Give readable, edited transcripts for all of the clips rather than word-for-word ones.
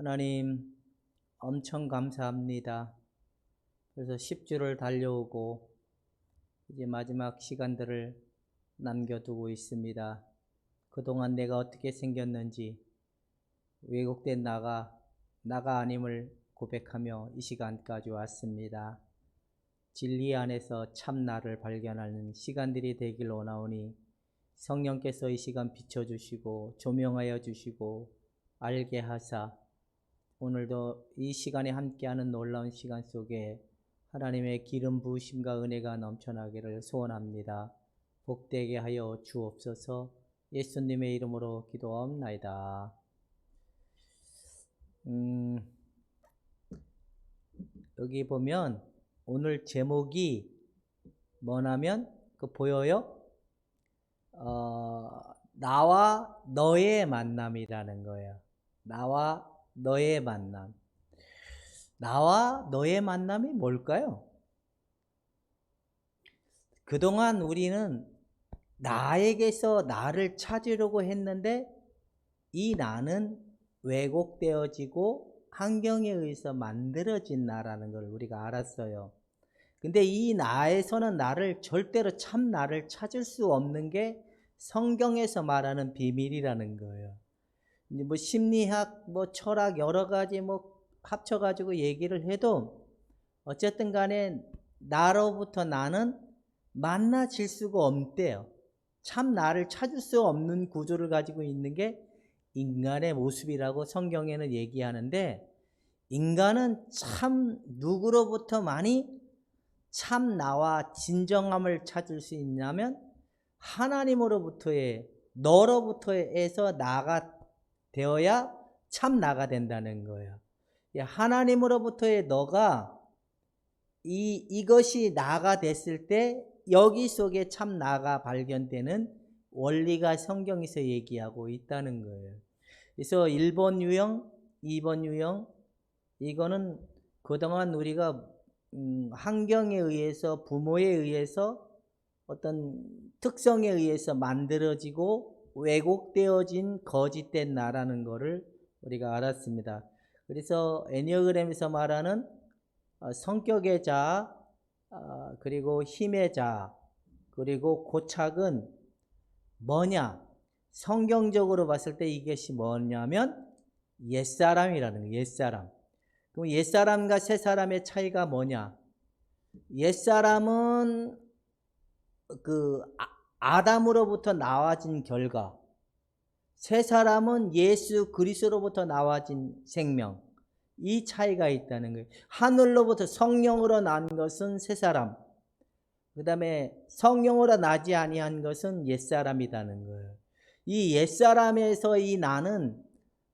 하나님 엄청 감사합니다. 그래서 10주를 달려오고 이제 마지막 시간들을 남겨두고 있습니다. 그동안 내가 어떻게 생겼는지 왜곡된 나가 아님을 고백하며 이 시간까지 왔습니다. 진리 안에서 참 나를 발견하는 시간들이 되길 원하오니 성령께서 이 시간 비춰주시고 조명하여 주시고 알게 하사 오늘도 이 시간에 함께하는 놀라운 시간 속에 하나님의 기름 부으심과 은혜가 넘쳐나기를 소원합니다. 복되게 하여 주옵소서. 예수님의 이름으로 기도하옵나이다. 여기 보면 오늘 제목이 뭐냐면 보여요? 나와 너의 만남이라는 거예요. 나와 너의 만남. 나와 너의 만남이 뭘까요? 그동안 우리는 나에게서 나를 찾으려고 했는데 이 나는 왜곡되어지고 환경에 의해서 만들어진 나라는 걸 우리가 알았어요. 근데 이 나에서는 나를 절대로 참 나를 찾을 수 없는 게 성경에서 말하는 비밀이라는 거예요. 뭐 심리학, 뭐 철학 여러 가지 뭐 합쳐가지고 얘기를 해도 어쨌든 간에 나로부터 나는 만나질 수가 없대요. 참 나를 찾을 수 없는 구조를 가지고 있는 게 인간의 모습이라고 성경에는 얘기하는데, 인간은 참 누구로부터 많이 참 나와 진정함을 찾을 수 있냐면 하나님으로부터의, 너로부터에서 나가 되어야 참 나가 된다는 거예요. 하나님으로부터의 너가 이것이 나가 됐을 때 여기 속에 참 나가 발견되는 원리가 성경에서 얘기하고 있다는 거예요. 그래서 1번 유형, 2번 유형, 이거는 그동안 우리가 환경에 의해서, 부모에 의해서, 어떤 특성에 의해서 만들어지고 왜곡되어진 거짓된 나라는 것을 우리가 알았습니다. 그래서 애니어그램에서 말하는 성격의 자, 그리고 힘의 자, 그리고 고착은 뭐냐? 성경적으로 봤을 때 이것이 뭐냐면 옛사람이라는 거예요. 옛사람. 그럼 옛사람과 새사람의 차이가 뭐냐? 옛사람은 아담으로부터 나와진 결과, 새사람은 예수 그리스도로부터 나와진 생명, 이 차이가 있다는 거예요. 하늘로부터 성령으로 난 것은 새사람, 그 다음에 성령으로 나지 아니한 것은 옛사람이라는 거예요. 이 옛사람에서 이 나는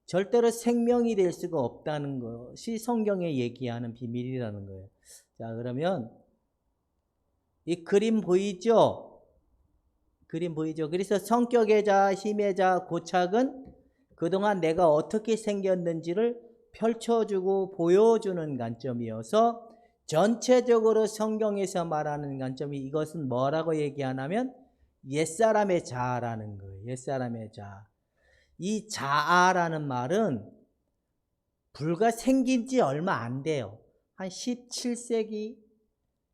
절대로 생명이 될 수가 없다는 것이 성경에 얘기하는 비밀이라는 거예요. 자, 그러면 이 그림 보이죠? 그림 보이죠? 그래서 성격의 자, 힘의 자, 고착은 그동안 내가 어떻게 생겼는지를 펼쳐주고 보여주는 관점이어서 전체적으로 성경에서 말하는 관점이 이것은 뭐라고 얘기하냐면 옛사람의 자아라는 거예요. 옛사람의 자아. 이 자아라는 말은 불과 생긴 지 얼마 안 돼요. 한 17세기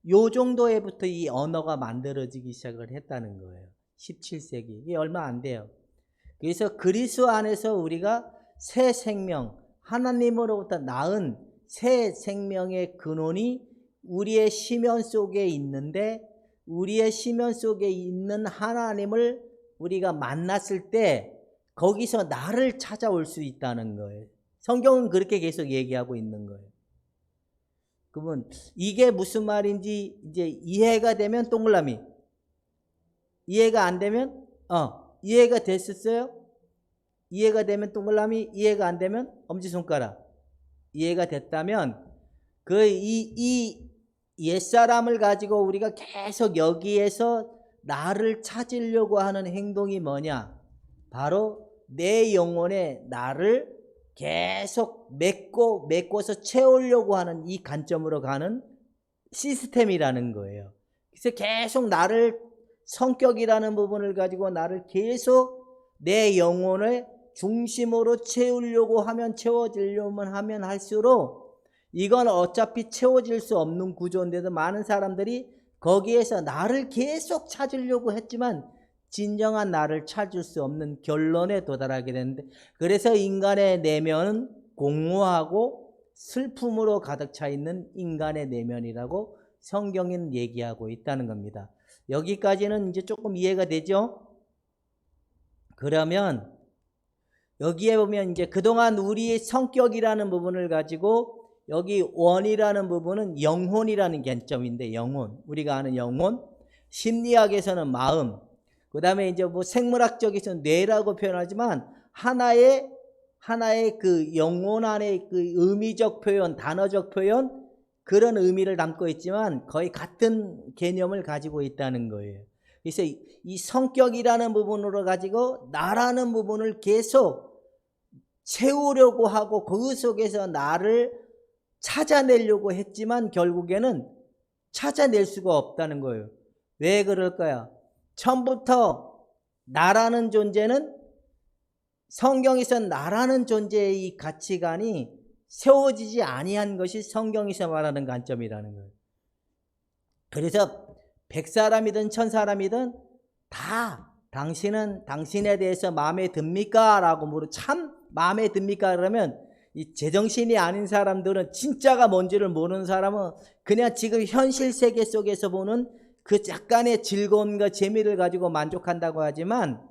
요 정도에부터 이 언어가 만들어지기 시작을 했다는 거예요. 17세기. 이게 얼마 안 돼요. 그래서 그리스도 안에서 우리가 새 생명, 하나님으로부터 낳은 새 생명의 근원이 우리의 심연 속에 있는데, 우리의 심연 속에 있는 하나님을 우리가 만났을 때 거기서 나를 찾아올 수 있다는 거예요. 성경은 그렇게 계속 얘기하고 있는 거예요. 그러면 이게 무슨 말인지 이제 이해가 되면 동그라미, 이해가 안 되면 이해가 됐었어요? 이해가 되면 동그라미, 이해가 안 되면 엄지손가락. 이해가 됐다면 이 옛사람을 가지고 우리가 계속 여기에서 나를 찾으려고 하는 행동이 뭐냐? 바로 내 영혼에 나를 계속 메꿔서 채우려고 하는 이 관점으로 가는 시스템이라는 거예요. 그래서 계속 나를, 성격이라는 부분을 가지고 나를 계속 내 영혼을 중심으로 채우려고 하면 채워지려면 하면 할수록 이건 어차피 채워질 수 없는 구조인데도 많은 사람들이 거기에서 나를 계속 찾으려고 했지만 진정한 나를 찾을 수 없는 결론에 도달하게 되는데, 그래서 인간의 내면은 공허하고 슬픔으로 가득 차 있는 인간의 내면이라고 성경은 얘기하고 있다는 겁니다. 여기까지는 이제 조금 이해가 되죠? 그러면 여기에 보면 이제 그동안 우리의 성격이라는 부분을 가지고, 여기 원이라는 부분은 영혼이라는 개념인데, 영혼, 우리가 아는 영혼, 심리학에서는 마음, 그 다음에 이제 뭐 생물학적에서는 뇌라고 표현하지만 하나의 그 영혼 안에 그 의미적 표현, 단어적 표현, 그런 의미를 담고 있지만 거의 같은 개념을 가지고 있다는 거예요. 그래서 이 성격이라는 부분으로 가지고 나라는 부분을 계속 채우려고 하고 그 속에서 나를 찾아내려고 했지만 결국에는 찾아낼 수가 없다는 거예요. 왜 그럴까요? 처음부터 나라는 존재는, 성경에서 나라는 존재의 이 가치관이 세워지지 아니한 것이 성경에서 말하는 관점이라는 거예요. 그래서 100사람이든 1000사람이든 다 당신은 당신에 대해서 마음에 듭니까? 라고 물어. 참 마음에 듭니까? 그러면 이 제정신이 아닌 사람들은, 진짜가 뭔지를 모르는 사람은 그냥 지금 현실 세계 속에서 보는 그 약간의 즐거움과 재미를 가지고 만족한다고 하지만,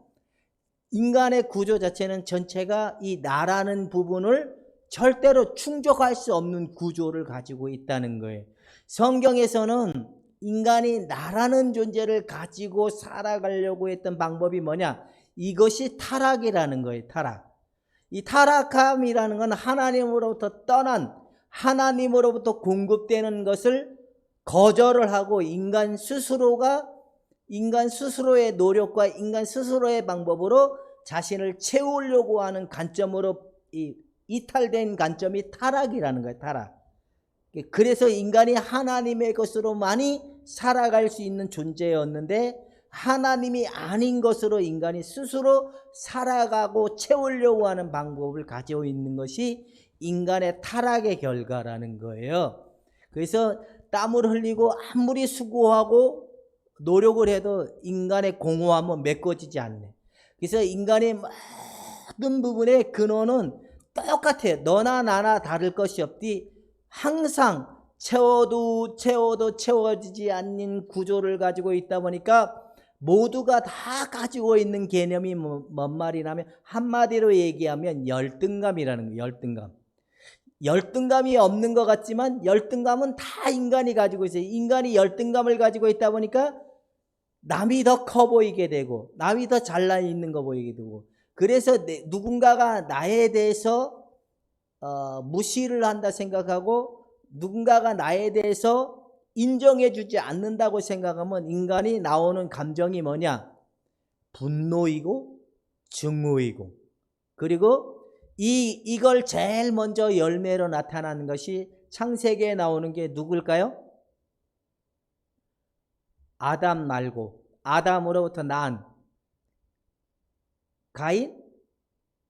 인간의 구조 자체는 전체가 이 나라는 부분을 절대로 충족할 수 없는 구조를 가지고 있다는 거예요. 성경에서는 인간이 나라는 존재를 가지고 살아가려고 했던 방법이 뭐냐? 이것이 타락이라는 거예요. 타락. 이 타락함이라는 건 하나님으로부터 떠난, 하나님으로부터 공급되는 것을 거절을 하고 인간 스스로의 노력과 인간 스스로의 방법으로 자신을 채우려고 하는 관점으로 이탈된 관점이 타락이라는 거예요. 타락. 그래서 인간이 하나님의 것으로만이 살아갈 수 있는 존재였는데, 하나님이 아닌 것으로 인간이 스스로 살아가고 채우려고 하는 방법을 가지고 있는 것이 인간의 타락의 결과라는 거예요. 그래서 땀을 흘리고 아무리 수고하고 노력을 해도 인간의 공허함은 메꿔지지 않네. 그래서 인간의 모든 부분의 근원은 똑같아요. 너나 나나 다를 것이 없디 항상 채워도 채워지지 않는 구조를 가지고 있다 보니까 모두가 다 가지고 있는 개념이 뭔 말이냐면, 한마디로 얘기하면 열등감이라는 거예요. 열등감. 열등감이 없는 것 같지만 열등감은 다 인간이 가지고 있어요. 인간이 열등감을 가지고 있다 보니까 남이 더 커 보이게 되고 남이 더 잘나 있는 거 보이게 되고, 그래서 누군가가 나에 대해서 무시를 한다 생각하고 누군가가 나에 대해서 인정해 주지 않는다고 생각하면 인간이 나오는 감정이 뭐냐? 분노이고 증오이고, 그리고 이걸 제일 먼저 열매로 나타나는 것이 창세기에 나오는 게 누굴까요? 아담 말고 아담으로부터 난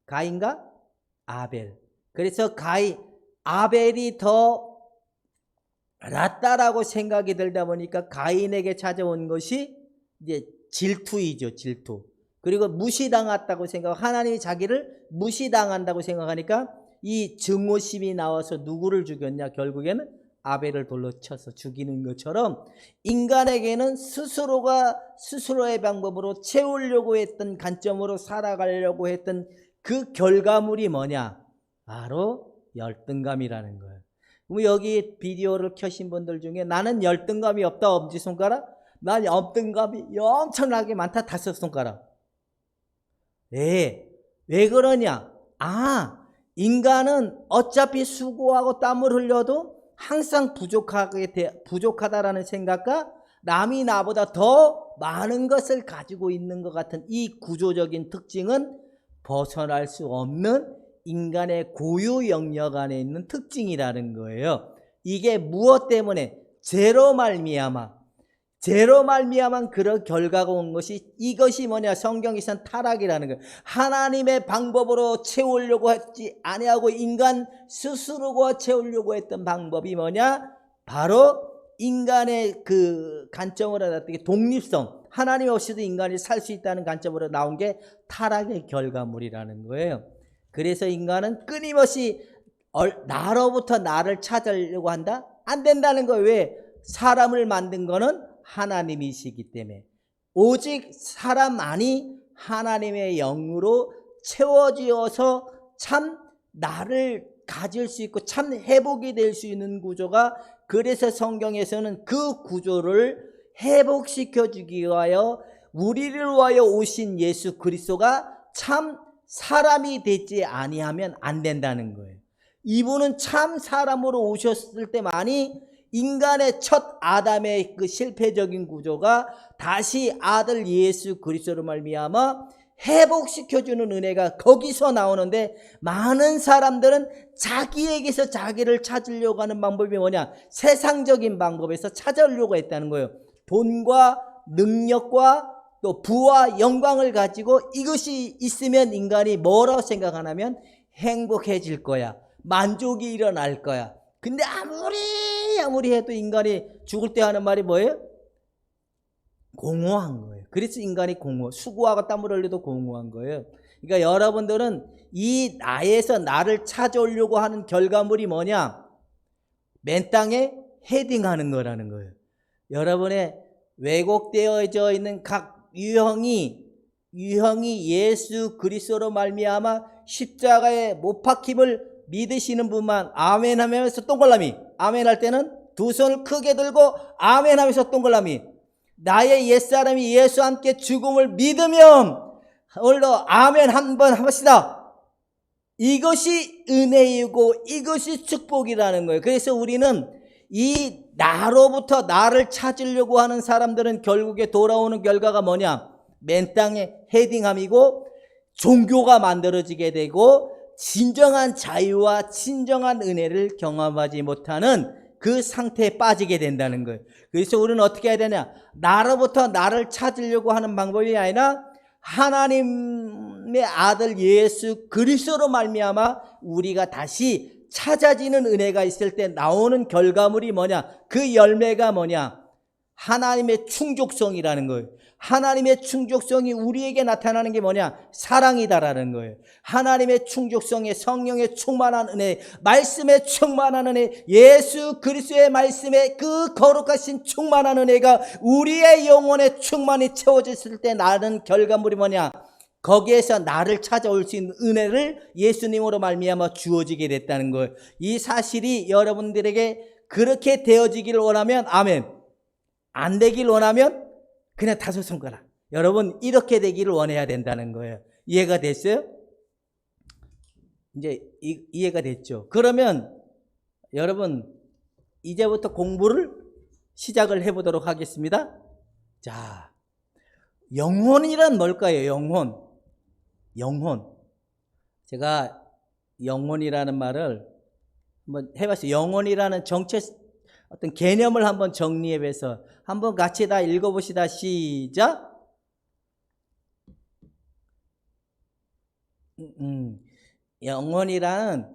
가인과 아벨. 그래서 아벨이 더 낫다라고 생각이 들다 보니까 가인에게 찾아온 것이 이제 질투이죠. 질투. 그리고 무시당했다고 생각, 하나님이 자기를 무시당한다고 생각하니까 이 증오심이 나와서 누구를 죽였냐? 결국에는 아벨을 돌로 쳐서 죽이는 것처럼 인간에게는 스스로가 스스로의 방법으로 채우려고 했던 관점으로 살아가려고 했던 그 결과물이 뭐냐? 바로 열등감이라는 거예요. 그럼 여기 비디오를 켜신 분들 중에 나는 열등감이 없다, 엄지손가락? 난 열등감이 엄청나게 많다, 5손가락. 왜 그러냐? 인간은 어차피 수고하고 땀을 흘려도 항상 부족하다라는 생각과 남이 나보다 더 많은 것을 가지고 있는 것 같은 이 구조적인 특징은 벗어날 수 없는 인간의 고유 영역 안에 있는 특징이라는 거예요. 이게 무엇 때문에? 죄로 말미암아. 죄로 말미암은 그런 결과가 온 것이, 이것이 뭐냐, 성경에서는 타락이라는 거예요. 하나님의 방법으로 채우려고 했지 아니하고 인간 스스로가 채우려고 했던 방법이 뭐냐, 바로 인간의 그 관점으로 나왔던 게 독립성, 하나님 없이도 인간이 살 수 있다는 관점으로 나온 게 타락의 결과물이라는 거예요. 그래서 인간은 끊임없이 나로부터 나를 찾으려고 한다? 안 된다는 거예요. 왜? 사람을 만든 거는 하나님이시기 때문에. 오직 사람만이 하나님의 영으로 채워지어서 참 나를 가질 수 있고 참 회복이 될 수 있는 구조가, 그래서 성경에서는 그 구조를 회복시켜주기 위하여 우리를 위하여 오신 예수 그리스도가 참 사람이 되지 아니하면 안 된다는 거예요. 이분은 참 사람으로 오셨을 때만이 인간의 첫 아담의 그 실패적인 구조가 다시 아들 예수 그리스도로 말미암아 회복시켜주는 은혜가 거기서 나오는데, 많은 사람들은 자기에게서 자기를 찾으려고 하는 방법이 뭐냐, 세상적인 방법에서 찾으려고 했다는 거예요. 돈과 능력과 또 부와 영광을 가지고 이것이 있으면 인간이 뭐라고 생각하냐면 행복해질 거야, 만족이 일어날 거야. 근데 아무리 해도 인간이 죽을 때 하는 말이 뭐예요? 공허한 거예요. 그래서 인간이 수고하고 땀을 흘려도 공허한 거예요. 그러니까 여러분들은 이 나에서 나를 찾아오려고 하는 결과물이 뭐냐? 맨 땅에 헤딩하는 거라는 거예요. 여러분의 왜곡되어져 있는 각 유형이 예수 그리스도로 말미암아 십자가에 못 박힘을 믿으시는 분만 아멘 하면서 동글라미, 아멘 할 때는 두 손을 크게 들고 아멘 하면서 동글라미, 나의 옛사람이 예수와 함께 죽음을 믿으면 오늘도 아멘 한번 합시다. 이것이 은혜이고 이것이 축복이라는 거예요. 그래서 우리는 이 나로부터 나를 찾으려고 하는 사람들은 결국에 돌아오는 결과가 뭐냐, 맨 땅에 헤딩함이고 종교가 만들어지게 되고 진정한 자유와 진정한 은혜를 경험하지 못하는 그 상태에 빠지게 된다는 거예요. 그래서 우리는 어떻게 해야 되냐, 나로부터 나를 찾으려고 하는 방법이 아니라 하나님의 아들 예수 그리스도로 말미암아 우리가 다시 찾아지는 은혜가 있을 때 나오는 결과물이 뭐냐, 그 열매가 뭐냐, 하나님의 충족성이라는 거예요. 하나님의 충족성이 우리에게 나타나는 게 뭐냐, 사랑이다라는 거예요. 하나님의 충족성에 성령의 충만한 은혜, 말씀의 충만한 은혜, 예수 그리스도의 말씀의 그 거룩하신 충만한 은혜가 우리의 영혼에 충만히 채워졌을 때 나는 결과물이 뭐냐, 거기에서 나를 찾아올 수 있는 은혜를 예수님으로 말미암아 주어지게 됐다는 거예요. 이 사실이 여러분들에게 그렇게 되어지기를 원하면 아멘, 안 되길 원하면 그냥 다섯 손가락. 여러분 이렇게 되기를 원해야 된다는 거예요. 이해가 됐어요? 이제 이해가 됐죠? 그러면 여러분 이제부터 공부를 시작을 해보도록 하겠습니다. 자, 영혼이란 뭘까요? 영혼. 제가 영혼이라는 말을 한번 해봤어요. 영혼이라는 정체, 어떤 개념을 한번 정리해서 한번 같이 다 읽어봅시다. 시작. 영혼이라는,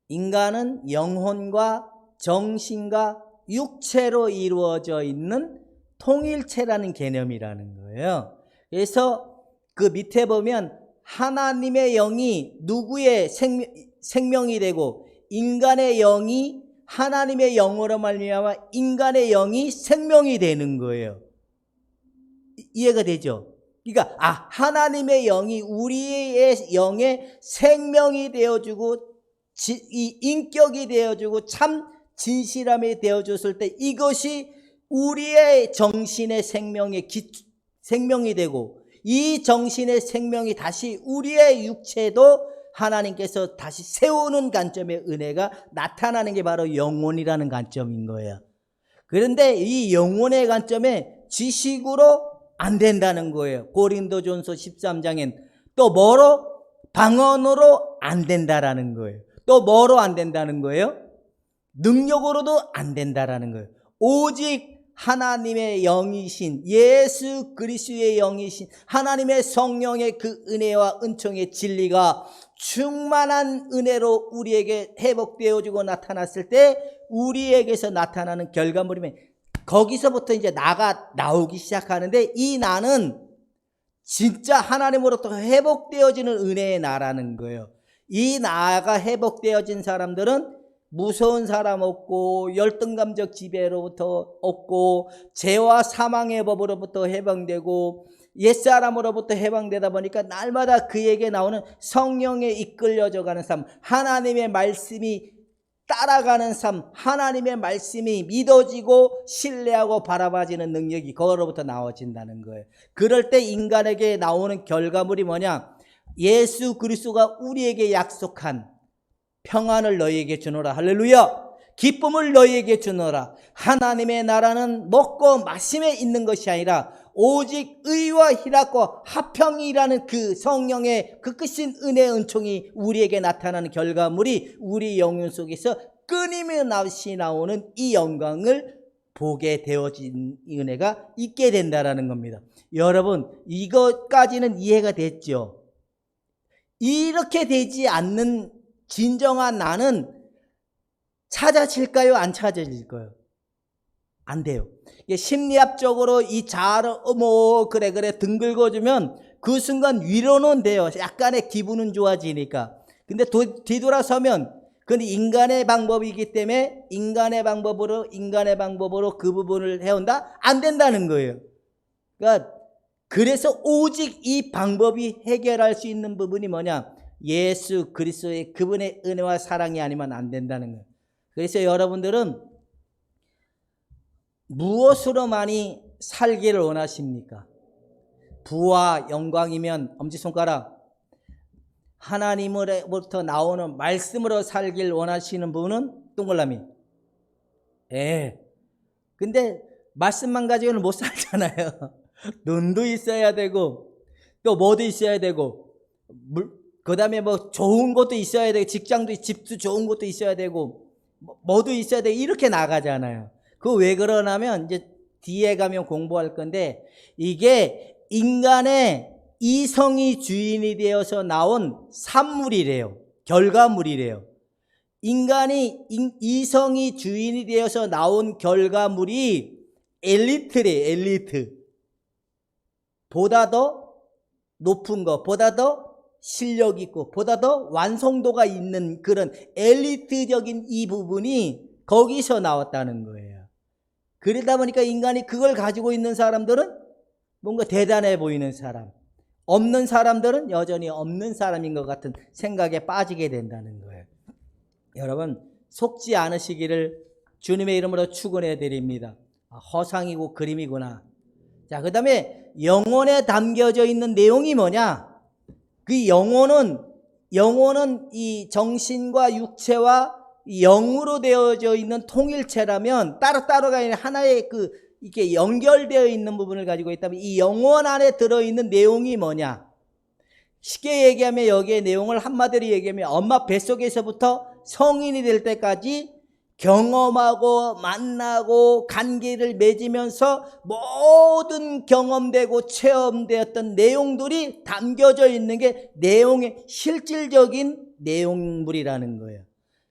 인간은 영혼과 정신과 육체로 이루어져 있는 통일체라는 개념이라는 거예요. 그래서 그 밑에 보면 하나님의 영이 누구의 생명이 되고 인간의 영이 하나님의 영으로 말미암아 인간의 영이 생명이 되는 거예요. 이해가 되죠? 그러니까 하나님의 영이 우리의 영의 생명이 되어주고 이 인격이 되어주고 참 진실함이 되어줬을 때 이것이 우리의 정신의 생명이 되고 이 정신의 생명이 다시 우리의 육체도 하나님께서 다시 세우는 관점의 은혜가 나타나는 게 바로 영혼이라는 관점인 거예요. 그런데 이 영혼의 관점에 지식으로 안 된다는 거예요. 고린도전서 13장엔 또 뭐로? 방언으로 안 된다라는 거예요. 또 뭐로 안 된다는 거예요? 능력으로도 안 된다라는 거예요. 오직 하나님의 영이신 예수 그리스도의 영이신 하나님의 성령의 그 은혜와 은총의 진리가 충만한 은혜로 우리에게 회복되어지고 나타났을 때 우리에게서 나타나는 결과물이면 거기서부터 이제 나가 나오기 시작하는데 이 나는 진짜 하나님으로부터 회복되어지는 은혜의 나라는 거예요. 이 나가 회복되어진 사람들은 무서운 사람 없고 열등감적 지배로부터 없고 죄와 사망의 법으로부터 해방되고 옛사람으로부터 해방되다 보니까 날마다 그에게 나오는 성령에 이끌려져 가는 삶, 하나님의 말씀이 따라가는 삶, 하나님의 말씀이 믿어지고 신뢰하고 바라봐지는 능력이 그거로부터 나와진다는 거예요. 그럴 때 인간에게 나오는 결과물이 뭐냐? 예수 그리스도가 우리에게 약속한 평안을 너희에게 주노라. 할렐루야. 기쁨을 너희에게 주노라. 하나님의 나라는 먹고 마심에 있는 것이 아니라 오직 의와 희락과 화평이라는 그 성령의 그 크신 은혜의 은총이 우리에게 나타나는 결과물이 우리 영혼 속에서 끊임없이 나오는 이 영광을 보게 되어진 이 은혜가 있게 된다는 겁니다. 여러분, 이것까지는 이해가 됐죠? 이렇게 되지 않는 진정한 나는 찾아질까요? 안 찾아질까요? 안 돼요. 심리학적으로 이 자아를 그래 등 긁어주면 그 순간 위로는 돼요. 약간의 기분은 좋아지니까. 근데 뒤돌아서면 그건 인간의 방법이기 때문에 인간의 방법으로 그 부분을 해온다? 안 된다는 거예요. 그러니까 그래서 오직 이 방법이 해결할 수 있는 부분이 뭐냐? 예수 그리스도의 그분의 은혜와 사랑이 아니면 안 된다는 거예요. 그래서 여러분들은 무엇으로 많이 살기를 원하십니까? 부와 영광이면 엄지손가락. 하나님으로부터 나오는 말씀으로 살길 원하시는 분은 동글라미. 근데 말씀만 가지고는 못 살잖아요. 눈도 있어야 되고 또 뭐도 있어야 되고 그 다음에 뭐 좋은 것도 있어야 되고 직장도 집도 좋은 것도 있어야 되고 뭐도 있어야 되고 이렇게 나가잖아요. 그거 왜 그러냐면 이제 뒤에 가면 공부할 건데 이게 인간의 이성이 주인이 되어서 나온 산물이래요. 결과물이래요. 인간이 이성이 주인이 되어서 나온 결과물이 엘리트래요. 엘리트. 보다 더 높은 것, 보다 더 실력 있고 보다 더 완성도가 있는 그런 엘리트적인 이 부분이 거기서 나왔다는 거예요. 그러다 보니까 인간이 그걸 가지고 있는 사람들은 뭔가 대단해 보이는 사람, 없는 사람들은 여전히 없는 사람인 것 같은 생각에 빠지게 된다는 거예요. 여러분, 속지 않으시기를 주님의 이름으로 축원해 드립니다. 허상이고 그림이구나. 자, 그 다음에 영혼에 담겨져 있는 내용이 뭐냐? 그 영혼은 이 정신과 육체와 영으로 되어져 있는 통일체라면 따로따로가 아니라 하나의 이렇게 연결되어 있는 부분을 가지고 있다면 이 영혼 안에 들어있는 내용이 뭐냐? 쉽게 얘기하면 여기에 내용을 한마디로 얘기하면 엄마 뱃속에서부터 성인이 될 때까지 경험하고 만나고 관계를 맺으면서 모든 경험되고 체험되었던 내용들이 담겨져 있는 게 내용의 실질적인 내용물이라는 거예요.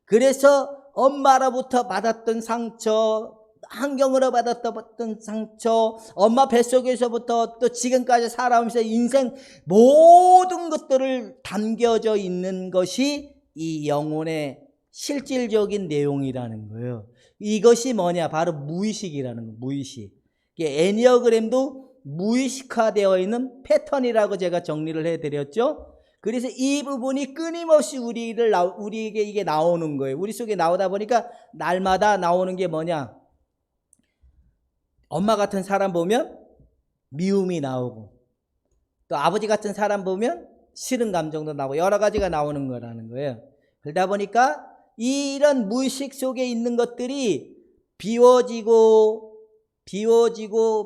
그래서 엄마로부터 받았던 상처, 환경으로 받았던 상처, 엄마 뱃속에서부터 또 지금까지 살아오면서 인생 모든 것들을 담겨져 있는 것이 이 영혼의 실질적인 내용이라는 거예요. 이것이 뭐냐? 바로 무의식이라는 거예요. 무의식. 애니어그램도 무의식화되어 있는 패턴이라고 제가 정리를 해드렸죠. 그래서 이 부분이 끊임없이 우리에게 이게 나오는 거예요. 우리 속에 나오다 보니까 날마다 나오는 게 뭐냐? 엄마 같은 사람 보면 미움이 나오고 또 아버지 같은 사람 보면 싫은 감정도 나오고 여러 가지가 나오는 거라는 거예요. 그러다 보니까 이런 무의식 속에 있는 것들이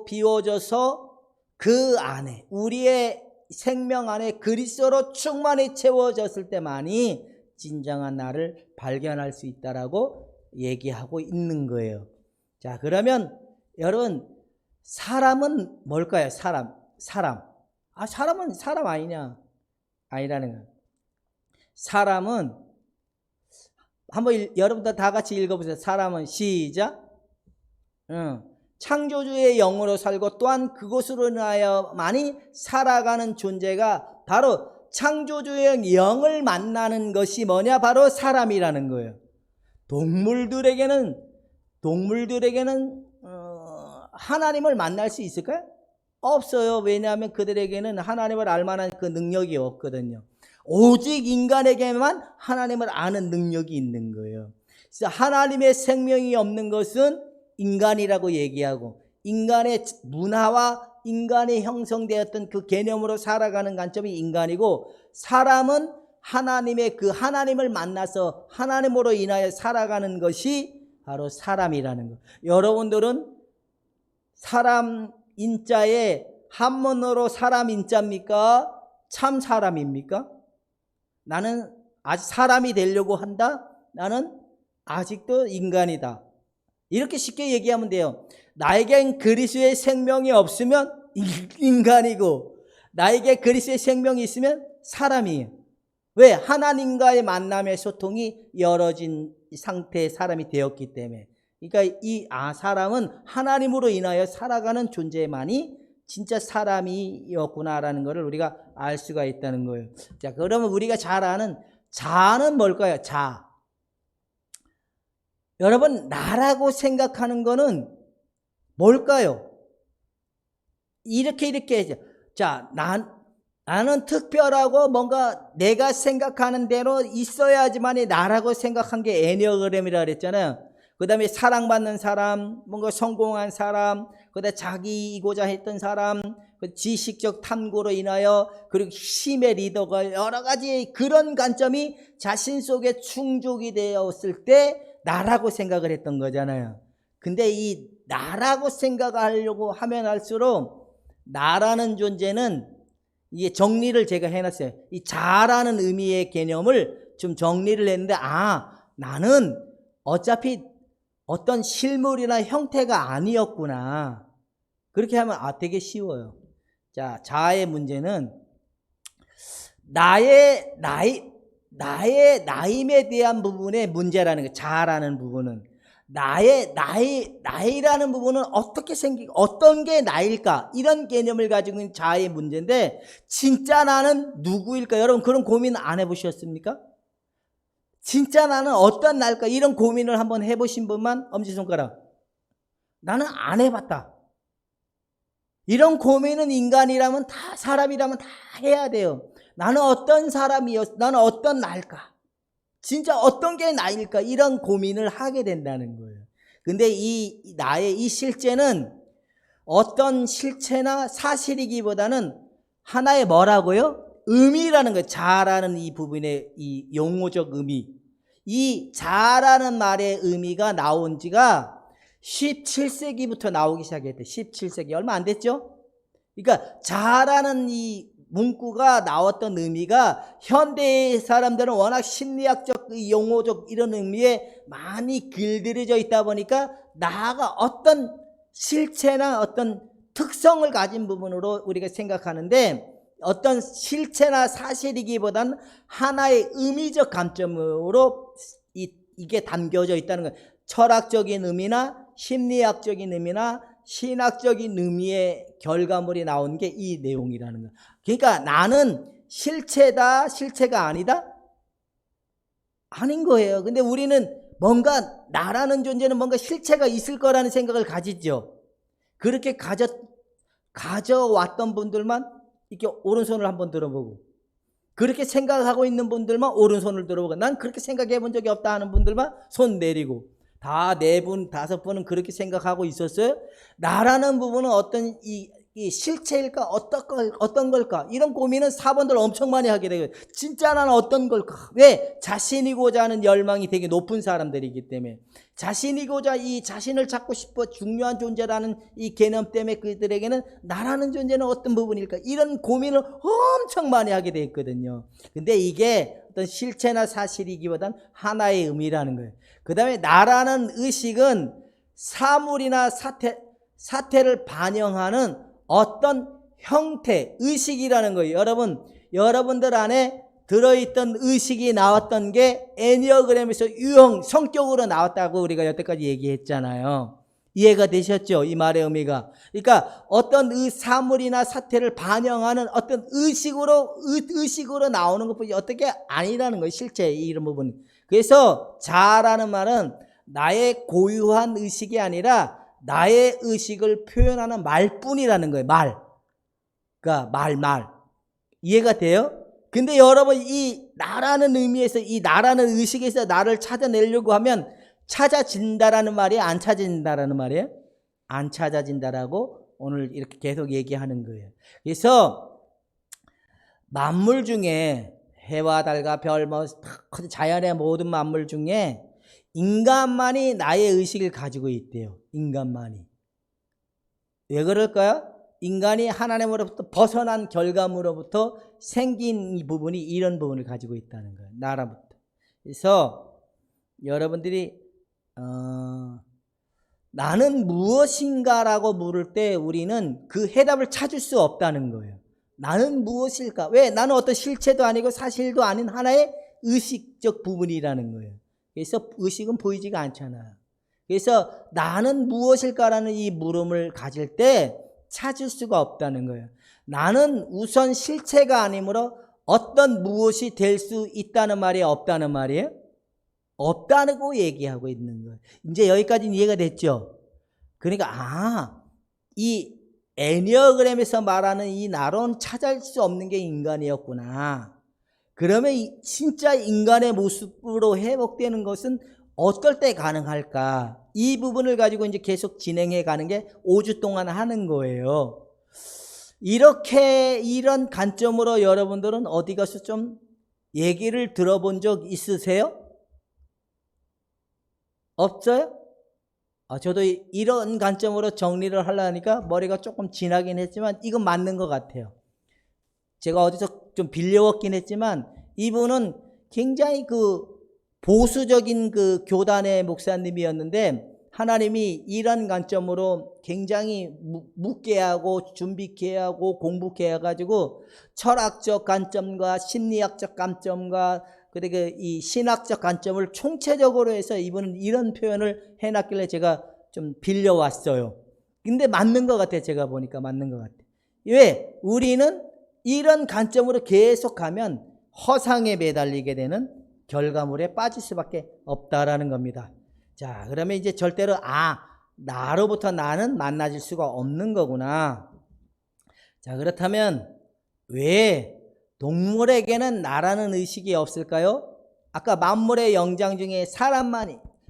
비워져서 그 안에 우리의 생명 안에 그리스도로 충만히 채워졌을 때만이 진정한 나를 발견할 수 있다라고 얘기하고 있는 거예요. 자, 그러면 여러분, 사람은 뭘까요? 사람. 사람은 사람 아니냐? 아니라는 거예요. 사람은, 한번 여러분들 다 같이 읽어보세요. 사람은 시작. 창조주의 영으로 살고 또한 그것으로 인하여만이 살아가는 존재가 바로 창조주의 영을 만나는 것이 뭐냐? 바로 사람이라는 거예요. 동물들에게는 하나님을 만날 수 있을까요? 없어요. 왜냐하면 그들에게는 하나님을 알 만한 그 능력이 없거든요. 오직 인간에게만 하나님을 아는 능력이 있는 거예요. 그래서 하나님의 생명이 없는 것은 인간이라고 얘기하고, 인간의 문화와 인간이 형성되었던 그 개념으로 살아가는 관점이 인간이고, 사람은 하나님을 만나서 하나님으로 인하여 살아가는 것이 바로 사람이라는 거. 여러분들은 사람 인자에 한문으로 사람 인자입니까? 참 사람입니까? 나는 아직 사람이 되려고 한다? 나는 아직도 인간이다. 이렇게 쉽게 얘기하면 돼요. 나에겐 그리스도의 생명이 없으면 인간이고, 나에게 그리스도의 생명이 있으면 사람이에요. 왜? 하나님과의 만남의 소통이 열어진 상태의 사람이 되었기 때문에. 그러니까 사람은 하나님으로 인하여 살아가는 존재만이 진짜 사람이었구나라는 것을 우리가 알 수가 있다는 거예요. 자, 그러면 우리가 잘 아는 자는 뭘까요? 자. 여러분, 나라고 생각하는 거는 뭘까요? 이렇게 해죠. 자, 나는 특별하고 뭔가 내가 생각하는 대로 있어야지만이 나라고 생각한 게 애니어그램이라 그랬잖아요. 그 다음에 사랑받는 사람, 뭔가 성공한 사람, 그 다음에 자기이고자 했던 사람, 지식적 탐구로 인하여, 그리고 힘의 리더가 여러 가지 그런 관점이 자신 속에 충족이 되었을 때 나라고 생각을 했던 거잖아요. 근데 이 나라고 생각하려고 하면 할수록 나라는 존재는 이게 정리를 제가 해놨어요. 이 자라는 의미의 개념을 좀 정리를 했는데, 나는 어차피 어떤 실물이나 형태가 아니었구나. 그렇게 하면 되게 쉬워요. 자, 자아의 문제는 나의 나임에 대한 부분의 문제라는 거예요. 자아라는 부분은 나이라는 부분은 어떻게 생기고 어떤 게 나일까, 이런 개념을 가지고 있는 자아의 문제인데, 진짜 나는 누구일까? 여러분, 그런 고민 안 해보셨습니까? 진짜 나는 어떤 나일까? 이런 고민을 한번 해보신 분만 엄지손가락. 나는 안 해봤다. 이런 고민은 인간이라면 다, 사람이라면 다 해야 돼요. 나는 어떤 사람이었어? 나는 어떤 나일까? 진짜 어떤 게 나일까? 이런 고민을 하게 된다는 거예요. 근데 나의 이 실제는 어떤 실체나 사실이기보다는 하나의 뭐라고요? 의미라는 거예요. 자라는 이 부분의 이 용어적 의미. 이 자라는 말의 의미가 나온 지가 17세기부터 나오기 시작했대. 17세기. 얼마 안 됐죠? 그러니까 자라는 이 문구가 나왔던 의미가 현대 사람들은 워낙 심리학적, 용어적 이런 의미에 많이 길들여져 있다 보니까 나가 어떤 실체나 어떤 특성을 가진 부분으로 우리가 생각하는데, 어떤 실체나 사실이기보다는 하나의 의미적 관점으로 이게 담겨져 있다는 거예요. 철학적인 의미나 심리학적인 의미나 신학적인 의미의 결과물이 나온 게 이 내용이라는 거예요. 그러니까 나는 실체다, 실체가 아니다? 아닌 거예요. 근데 우리는 뭔가 나라는 존재는 뭔가 실체가 있을 거라는 생각을 가지죠. 그렇게 가져왔던 분들만 이렇게 오른손을 한번 들어보고, 그렇게 생각하고 있는 분들만 오른손을 들어보고, 난 그렇게 생각해 본 적이 없다 하는 분들만 손 내리고, 다 4분, 5분은 그렇게 생각하고 있었어요. 나라는 부분은 어떤 이 실체일까? 어떤 걸까? 이런 고민은 4번들 엄청 많이 하게 되고요. 진짜 나는 어떤 걸까? 왜? 자신이고자 하는 열망이 되게 높은 사람들이기 때문에, 자신이고자 이 자신을 찾고 싶어 중요한 존재라는 이 개념 때문에 그들에게는 나라는 존재는 어떤 부분일까? 이런 고민을 엄청 많이 하게 돼 있거든요. 근데 이게 어떤 실체나 사실이기보단 하나의 의미라는 거예요. 그 다음에 나라는 의식은 사물이나 사태, 사태를 반영하는 어떤 형태, 의식이라는 거예요. 여러분들 안에 들어있던 의식이 나왔던 게 애니어그램에서 유형, 성격으로 나왔다고 우리가 여태까지 얘기했잖아요. 이해가 되셨죠? 이 말의 의미가. 그러니까 어떤 사물이나 사태를 반영하는 어떤 의식으로 나오는 것뿐이 어떻게 아니라는 거예요. 실제 이런 부분이. 그래서 자라는 말은 나의 고유한 의식이 아니라 나의 의식을 표현하는 말뿐이라는 거예요. 그러니까 말. 이해가 돼요? 근데 여러분, 이 나라는 의미에서, 이 나라는 의식에서 나를 찾아내려고 하면 찾아진다라는 말이에요? 안 찾아진다라는 말이에요? 안 찾아진다라고 오늘 이렇게 계속 얘기하는 거예요. 그래서 만물 중에 해와 달과 별, 자연의 모든 만물 중에 인간만이 나의 의식을 가지고 있대요. 인간만이. 왜 그럴까요? 인간이 하나님으로부터 벗어난 결과물로부터 생긴 이 부분이 이런 부분을 가지고 있다는 거예요. 나라부터. 그래서 여러분들이 나는 무엇인가라고 물을 때 우리는 그 해답을 찾을 수 없다는 거예요. 나는 무엇일까? 왜? 나는 어떤 실체도 아니고 사실도 아닌 하나의 의식적 부분이라는 거예요. 그래서 의식은 보이지가 않잖아요. 그래서 나는 무엇일까라는 이 물음을 가질 때 찾을 수가 없다는 거예요. 나는 우선 실체가 아니므로 어떤 무엇이 될 수 있다는 말이 없다는 말이에요? 없다고 얘기하고 있는 거예요. 이제 여기까지는 이해가 됐죠? 그러니까 이 애니어그램에서 말하는 이 나로는 찾을 수 없는 게 인간이었구나. 그러면 진짜 인간의 모습으로 회복되는 것은 어떨 때 가능할까? 이 부분을 가지고 이제 계속 진행해 가는 게 5주 동안 하는 거예요. 이런 관점으로 여러분들은 어디 가서 좀 얘기를 들어본 적 있으세요? 없어요? 저도 이런 관점으로 정리를 하려니까 머리가 조금 지나긴 했지만 이건 맞는 것 같아요. 제가 어디서 좀 빌려왔긴 했지만 이분은 굉장히 보수적인 교단의 목사님이었는데 하나님이 이런 관점으로 굉장히 묻게 하고 준비케 하고 공부케 해가지고 철학적 관점과 심리학적 관점과 그리고 이 신학적 관점을 총체적으로 해서 이분은 이런 표현을 해놨길래 제가 좀 빌려왔어요. 근데 맞는 것 같아요. 제가 보니까 맞는 것 같아요. 왜? 우리는 이런 관점으로 계속 가면 허상에 매달리게 되는 결과물에 빠질 수밖에 없다라는 겁니다. 자, 그러면 이제 절대로 나로부터 나는 만나질 수가 없는 거구나. 자, 그렇다면 왜 동물에게는 나라는 의식이 없을까요? 아까 만물의 영장 중에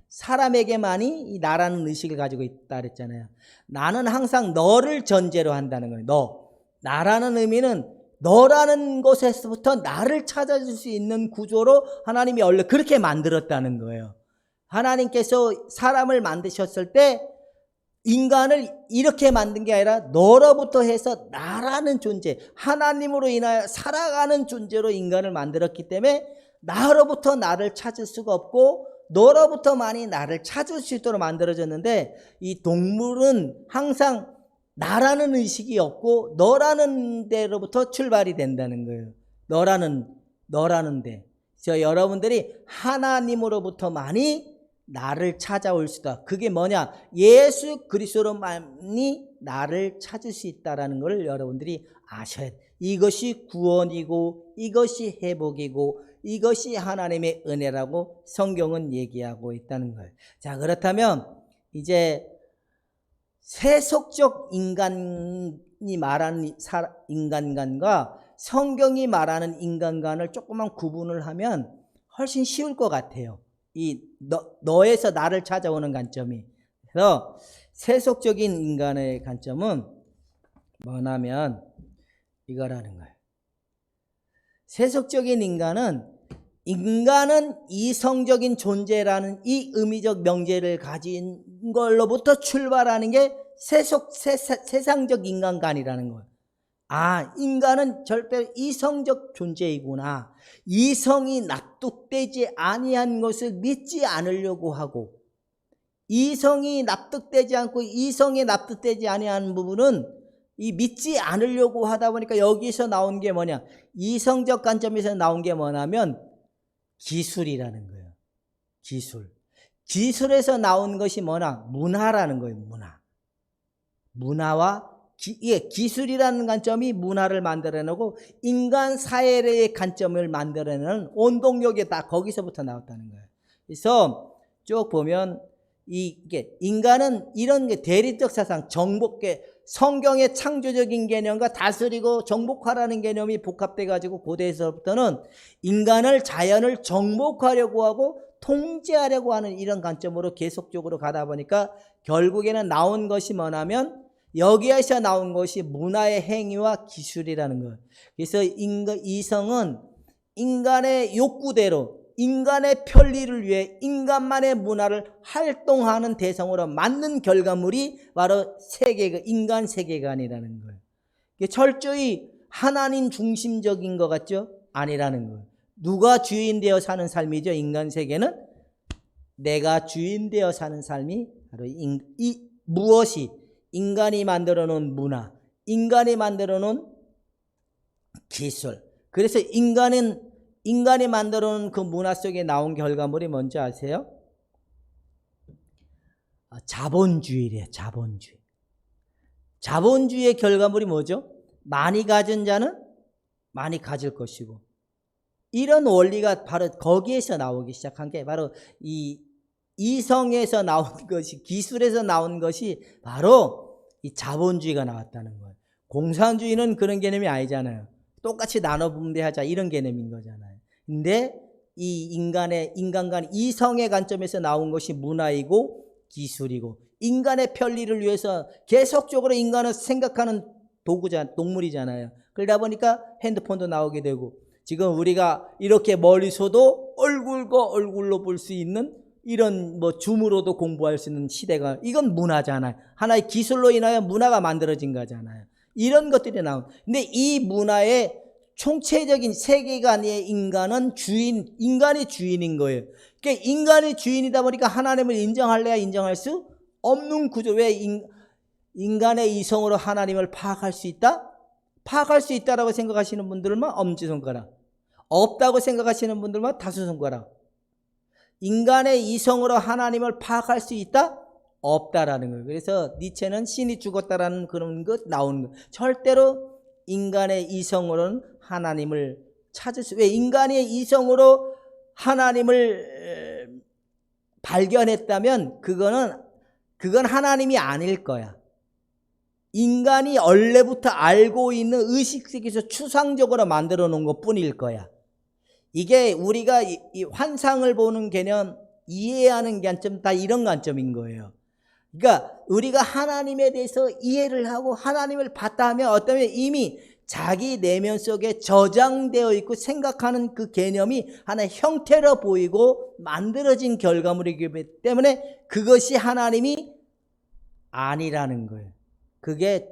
사람에게만이 이 나라는 의식을 가지고 있다 그랬잖아요. 나는 항상 너를 전제로 한다는 거예요. 나라는 의미는 너라는 곳에서부터 나를 찾아줄 수 있는 구조로 하나님이 원래 그렇게 만들었다는 거예요. 하나님께서 사람을 만드셨을 때 인간을 이렇게 만든 게 아니라 너로부터 해서 나라는 존재, 하나님으로 인하여 살아가는 존재로 인간을 만들었기 때문에 나로부터 나를 찾을 수가 없고 너로부터만이 나를 찾을 수 있도록 만들어졌는데 이 동물은 항상 나라는 의식이 없고 너라는 데로부터 출발이 된다는 거예요. 너라는 데. 그래서 여러분들이 하나님으로부터만이 나를 찾아올 수다. 그게 뭐냐? 예수 그리스도로만이 나를 찾을 수 있다는 걸 여러분들이 아셔야 돼요. 이것이 구원이고 이것이 회복이고 이것이 하나님의 은혜라고 성경은 얘기하고 있다는 거예요. 자, 그렇다면 이제 세속적 인간이 말하는 인간관과 성경이 말하는 인간관을 조금만 구분을 하면 훨씬 쉬울 것 같아요. 이 너에서 나를 찾아오는 관점이. 그래서 세속적인 인간의 관점은 뭐냐면 이거라는 거예요. 세속적인 인간은 이성적인 존재라는 이 의미적 명제를 가진 걸로부터 출발하는 게 세상적 인간관이라는 거예요. 인간은 절대로 이성적 존재이구나. 이성이 납득되지 아니한 것을 믿지 않으려고 하고 이성이 납득되지 않고 이성에 납득되지 아니하는 부분은 이 믿지 않으려고 하다 보니까 여기서 나온 게 뭐냐, 이성적 관점에서 나온 게 뭐냐면 기술이라는 거예요. 기술에서 나온 것이 뭐냐, 문화라는 거예요. 문화와 기술이라는 관점이 문화를 만들어내고 인간 사회의 관점을 만들어내는 원동력이 다 거기서부터 나왔다는 거예요. 그래서 쭉 보면 이게 인간은 이런 게 대리적 사상, 정복계, 성경의 창조적인 개념과 다스리고 정복하라는 개념이 복합돼 가지고 고대에서부터는 인간을, 자연을 정복하려고 하고 통제하려고 하는 이런 관점으로 계속적으로 가다 보니까 결국에는 나온 것이 뭐냐면 여기에서 나온 것이 문화의 행위와 기술이라는 거예요. 그래서 이성은 인간의 욕구대로 인간의 편리를 위해 인간만의 문화를 활동하는 대상으로 만든 결과물이 바로 인간 세계관이라는 거예요. 철저히 하나님 중심적인 것 같죠? 아니라는 거예요. 누가 주인 되어 사는 삶이죠? 인간 세계는 내가 주인 되어 사는 삶이 바로 무엇이 인간이 만들어 놓은 문화, 인간이 만들어 놓은 기술. 그래서 인간이 만들어 놓은 그 문화 속에 나온 결과물이 뭔지 아세요? 자본주의래요. 자본주의의 결과물이 뭐죠? 많이 가진 자는 많이 가질 것이고, 이런 원리가 바로 거기에서 나오기 시작한 게 바로 이 이성에서 나온 것이, 기술에서 나온 것이 바로 이 자본주의가 나왔다는 거예요. 공산주의는 그런 개념이 아니잖아요. 똑같이 나눠 분배하자 이런 개념인 거잖아요. 근데 이 인간간 이성의 관점에서 나온 것이 문화이고 기술이고, 인간의 편리를 위해서 계속적으로 인간은 생각하는 동물이잖아요. 그러다 보니까 핸드폰도 나오게 되고, 지금 우리가 이렇게 멀리서도 얼굴과 얼굴로 볼 수 있는 이런 줌으로도 공부할 수 있는 시대가, 이건 문화잖아요. 하나의 기술로 인하여 문화가 만들어진 거잖아요. 이런 것들이 나온. 근데 이 문화의 총체적인 세계관의 인간이 주인인 거예요. 그러니까 인간이 주인이다 보니까 하나님을 인정할래야 인정할 수 없는 구조. 왜 인간의 이성으로 하나님을 파악할 수 있다? 파악할 수 있다라고 생각하시는 분들만 엄지손가락, 없다고 생각하시는 분들만 다수손가락. 인간의 이성으로 하나님을 파악할 수 있다? 없다라는 거예요. 그래서 니체는 신이 죽었다라는 그런 것 나오는 거예요. 절대로 인간의 이성으로는 하나님을 찾을 수, 왜 인간의 이성으로 하나님을 발견했다면 그건 하나님이 아닐 거야. 인간이 원래부터 알고 있는 의식세계에서 추상적으로 만들어 놓은 것 뿐일 거야. 이게 우리가 이 환상을 보는 개념, 이해하는 관점, 다 이런 관점인 거예요. 그러니까 우리가 하나님에 대해서 이해를 하고 하나님을 봤다 하면 어떠면 이미 자기 내면 속에 저장되어 있고 생각하는 그 개념이 하나의 형태로 보이고 만들어진 결과물이기 때문에 그것이 하나님이 아니라는 거예요. 그게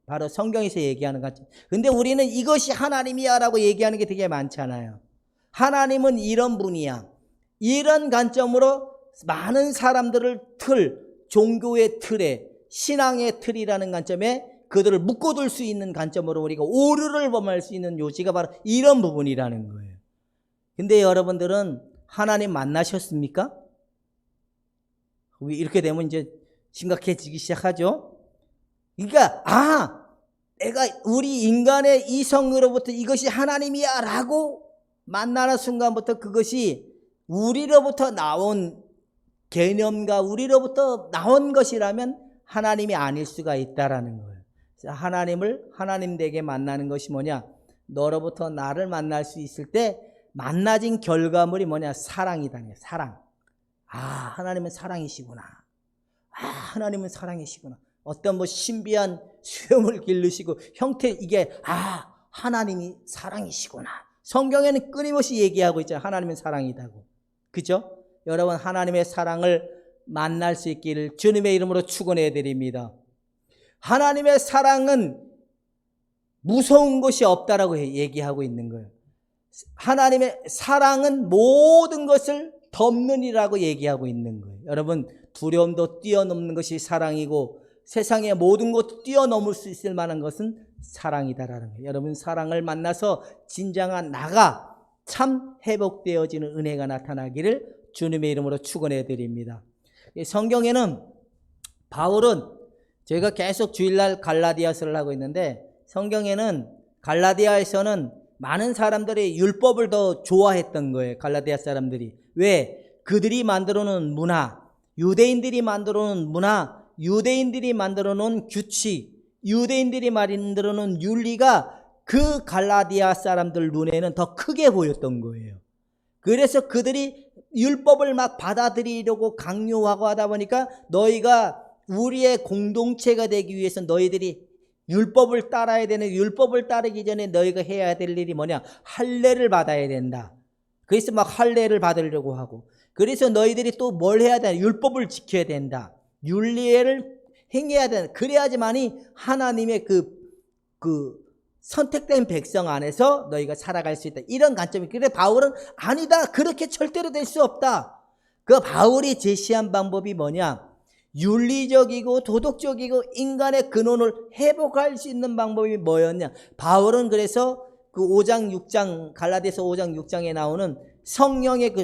바로 성경에서 얘기하는 관점. 근데 우리는 이것이 하나님이야 라고 얘기하는 게 되게 많잖아요. 하나님은 이런 분이야. 이런 관점으로 많은 사람들을 종교의 틀에, 신앙의 틀이라는 관점에 그들을 묶어둘 수 있는 관점으로 우리가 오류를 범할 수 있는 요지가 바로 이런 부분이라는 거예요. 근데 여러분들은 하나님 만나셨습니까? 이렇게 되면 이제 심각해지기 시작하죠. 그러니까 내가 우리 인간의 이성으로부터 이것이 하나님이야 라고 만나는 순간부터 그것이 우리로부터 나온 개념과 우리로부터 나온 것이라면 하나님이 아닐 수가 있다라는 거예요. 하나님 되게 만나는 것이 뭐냐? 너로부터 나를 만날 수 있을 때 만나진 결과물이 뭐냐? 사랑이다. 사랑. 하나님은 사랑이시구나. 하나님은 사랑이시구나. 어떤 신비한 수염을 기르시고 형태, 이게 하나님이 사랑이시구나. 성경에는 끊임없이 얘기하고 있잖아요. 하나님은 사랑이다고. 그죠? 여러분, 하나님의 사랑을 만날 수 있기를 주님의 이름으로 축원해 드립니다. 하나님의 사랑은 무서운 것이 없다라고 얘기하고 있는 거예요. 하나님의 사랑은 모든 것을 덮느니라고 얘기하고 있는 거예요. 여러분, 두려움도 뛰어넘는 것이 사랑이고 세상의 모든 것도 뛰어넘을 수 있을 만한 것은 사랑이다라는 거예요. 여러분, 사랑을 만나서 진정한 나가 참 회복되어지는 은혜가 나타나기를 주님의 이름으로 축원해 드립니다. 성경에는 바울은, 저희가 계속 주일날 갈라디아서를 하고 있는데, 성경에는 갈라디아에서는 많은 사람들이 율법을 더 좋아했던 거예요. 갈라디아 사람들이. 왜? 그들이 만들어 놓은 문화, 유대인들이 만들어 놓은 문화, 유대인들이 만들어 놓은 규칙, 유대인들이 만들어 놓은 윤리가 그 갈라디아 사람들 눈에는 더 크게 보였던 거예요. 그래서 그들이 율법을 막 받아들이려고 강요하고 하다 보니까, 너희가 우리의 공동체가 되기 위해서 너희들이 율법을 따라야 되는, 율법을 따르기 전에 너희가 해야 될 일이 뭐냐? 할례를 받아야 된다. 그래서 막 할례를 받으려고 하고, 그래서 너희들이 또 뭘 해야 되나? 율법을 지켜야 된다. 윤리를 행해야 된다. 그래야지만이 하나님의 그 선택된 백성 안에서 너희가 살아갈 수 있다. 이런 관점이. 그래 바울은 아니다. 그렇게 절대로 될 수 없다. 그 바울이 제시한 방법이 뭐냐? 윤리적이고 도덕적이고 인간의 근원을 회복할 수 있는 방법이 뭐였냐? 바울은 그래서 그 5장 6장 갈라디아서 5장 6장에 나오는 성령의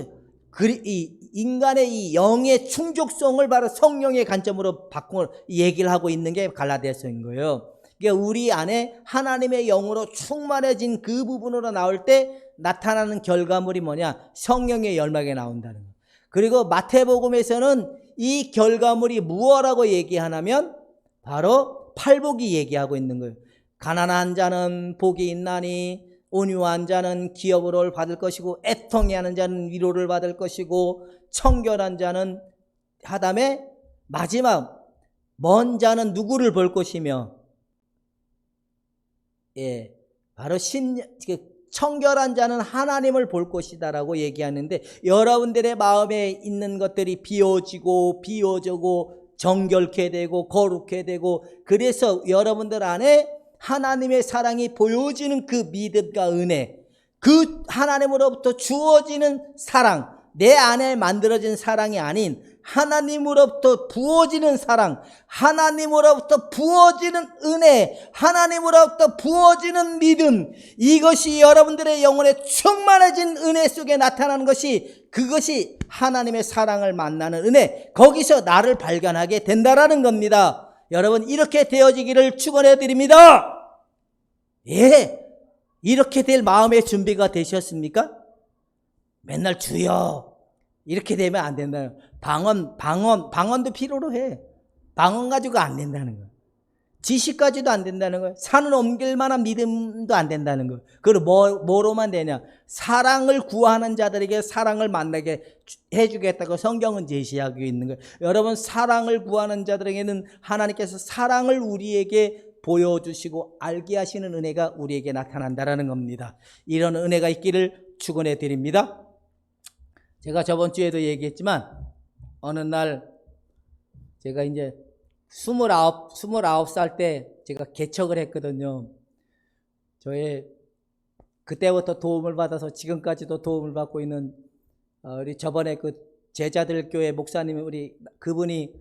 이 인간의 이 영의 충족성을 바로 성령의 관점으로 바꿔 얘기를 하고 있는 게 갈라디아서인 거예요. 그러니까 우리 안에 하나님의 영으로 충만해진 그 부분으로 나올 때 나타나는 결과물이 뭐냐? 성령의 열매가 나온다는 거예요. 그리고 마태복음에서는 이 결과물이 무엇이라고 얘기하냐면 바로 팔복이 얘기하고 있는 거예요. 가난한 자는 복이 있나니 온유한 자는 기업을 받을 것이고 애통해 하는 자는 위로를 받을 것이고 청결한 자는 하다음에 마지막 먼 자는 누구를 볼 것이며, 예, 바로 청결한 자는 하나님을 볼 것이다라고 얘기하는데, 여러분들의 마음에 있는 것들이 비워지고 정결케 되고 거룩해 되고, 그래서 여러분들 안에 하나님의 사랑이 보여지는 그 믿음과 은혜, 그 하나님으로부터 주어지는 사랑, 내 안에 만들어진 사랑이 아닌 하나님으로부터 부어지는 사랑, 하나님으로부터 부어지는 은혜, 하나님으로부터 부어지는 믿음, 이것이 여러분들의 영혼에 충만해진 은혜 속에 나타나는 것이, 그것이 하나님의 사랑을 만나는 은혜, 거기서 나를 발견하게 된다라는 겁니다. 여러분, 이렇게 되어지기를 축원해 드립니다. 예, 이렇게 될 마음의 준비가 되셨습니까? 맨날 주여 이렇게 되면 안 된다는 거예요. 방언도 필요로 해. 방언 가지고 안 된다는 거예요. 지식 가지도 안 된다는 거예요. 산을 옮길 만한 믿음도 안 된다는 거예요. 그리고 뭐로만 되냐? 사랑을 구하는 자들에게 사랑을 만나게 해주겠다고 성경은 제시하고 있는 거예요. 여러분, 사랑을 구하는 자들에게는 하나님께서 사랑을 우리에게 보여주시고 알게 하시는 은혜가 우리에게 나타난다라는 겁니다. 이런 은혜가 있기를 축원해 드립니다. 제가 저번 주에도 얘기했지만, 어느 날 제가 이제 29살 때 제가 개척을 했거든요. 그때부터 도움을 받아서 지금까지도 도움을 받고 있는 우리 저번에 그 제자들 교회 목사님, 그분이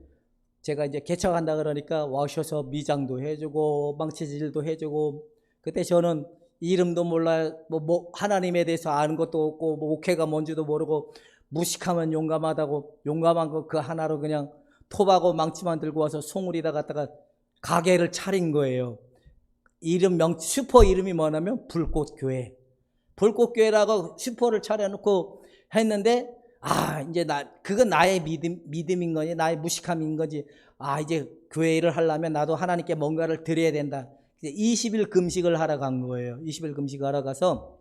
제가 이제 개척한다 그러니까 와셔서 미장도 해주고 망치질도 해주고, 그때 저는 이름도 몰라, 하나님에 대해서 아는 것도 없고, 목회가 뭔지도 모르고, 무식하면 용감한 거 그 하나로 그냥 톱하고 망치만 들고 와서 송우리다 갖다가 가게를 차린 거예요. 슈퍼 이름이 뭐냐면 불꽃교회라고 슈퍼를 차려놓고 했는데, 이제 그건 나의 믿음인 거지, 나의 무식함인 거지. 이제 교회를 하려면 나도 하나님께 뭔가를 드려야 된다. 20일 금식을 하러 간 거예요. 20일 금식을 하러 가서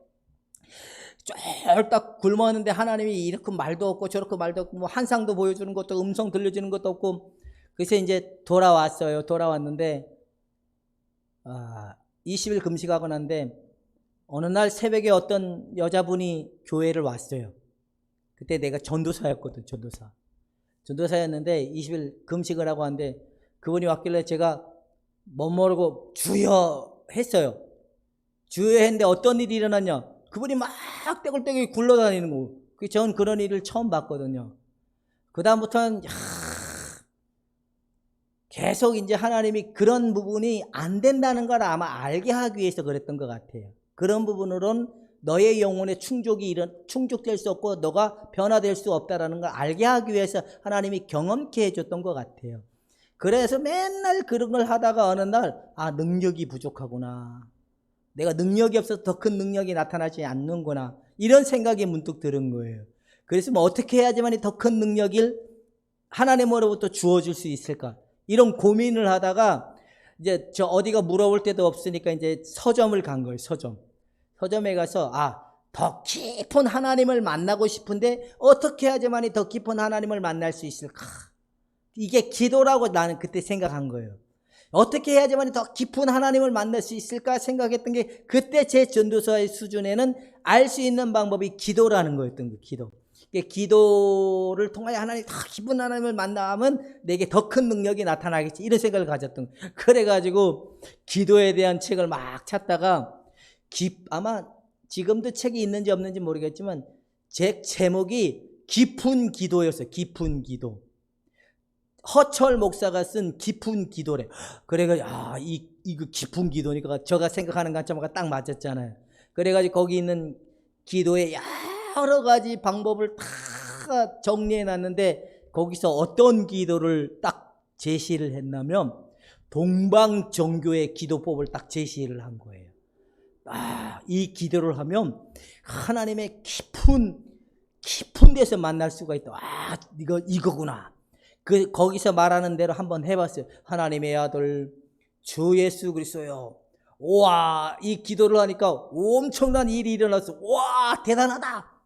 쫄딱 굶었는데, 하나님이 이렇게 말도 없고 저렇게 말도 없고, 환상도 보여주는 것도, 음성 들려주는 것도 없고, 그래서 이제 돌아왔어요. 돌아왔는데 20일 금식하고 난데 어느 날 새벽에 어떤 여자분이 교회를 왔어요. 그때 내가 전도사였거든. 전도사였는데 20일 금식을 하고 왔는데, 그분이 왔길래 제가 모르고 주여 했어요. 주여 했는데 어떤 일이 일어났냐? 그분이 막 떼굴떼굴 굴러다니는 거. 전 그런 일을 처음 봤거든요. 그 다음부터는 계속 이제 하나님이 그런 부분이 안 된다는 걸 아마 알게 하기 위해서 그랬던 것 같아요. 그런 부분으로는 너의 영혼의 충족될 수 없고 너가 변화될 수 없다라는 걸 알게 하기 위해서 하나님이 경험케 해줬던 것 같아요. 그래서 맨날 그런 걸 하다가 어느 날 능력이 부족하구나, 내가 능력이 없어서 더 큰 능력이 나타나지 않는구나, 이런 생각이 문득 들은 거예요. 그래서 어떻게 해야지만 더 큰 능력을 하나님으로부터 주어줄 수 있을까, 이런 고민을 하다가 이제 저 어디가 물어볼 데도 없으니까 이제 서점을 간 거예요. 서점에 가서 더 깊은 하나님을 만나고 싶은데 어떻게 해야지만 더 깊은 하나님을 만날 수 있을까, 이게 기도라고 나는 그때 생각한 거예요. 어떻게 해야지만 더 깊은 하나님을 만날 수 있을까 생각했던 게, 그때 제 전도서의 수준에는 알 수 있는 방법이 기도라는 거였던 거예요. 기도를 통하여 하나님, 더 깊은 하나님을 만나면 내게 더 큰 능력이 나타나겠지, 이런 생각을 가졌던 거예요. 그래가지고 기도에 대한 책을 막 찾다가 아마 지금도 책이 있는지 없는지 모르겠지만 제 제목이 깊은 기도였어요. 깊은 기도. 허철 목사가 쓴 깊은 기도래. 그래가지고 이거 깊은 기도니까 제가 생각하는 관점과 딱 맞았잖아요. 그래가지고 거기 있는 기도의 여러 가지 방법을 다 정리해 놨는데, 거기서 어떤 기도를 딱 제시를 했냐면 동방 종교의 기도법을 딱 제시를 한 거예요. 이 기도를 하면 하나님의 깊은 데서 만날 수가 있다. 이거구나. 거기서 말하는 대로 한번 해봤어요. 하나님의 아들 주 예수 그리스도요. 와, 이 기도를 하니까 엄청난 일이 일어났어. 와, 대단하다.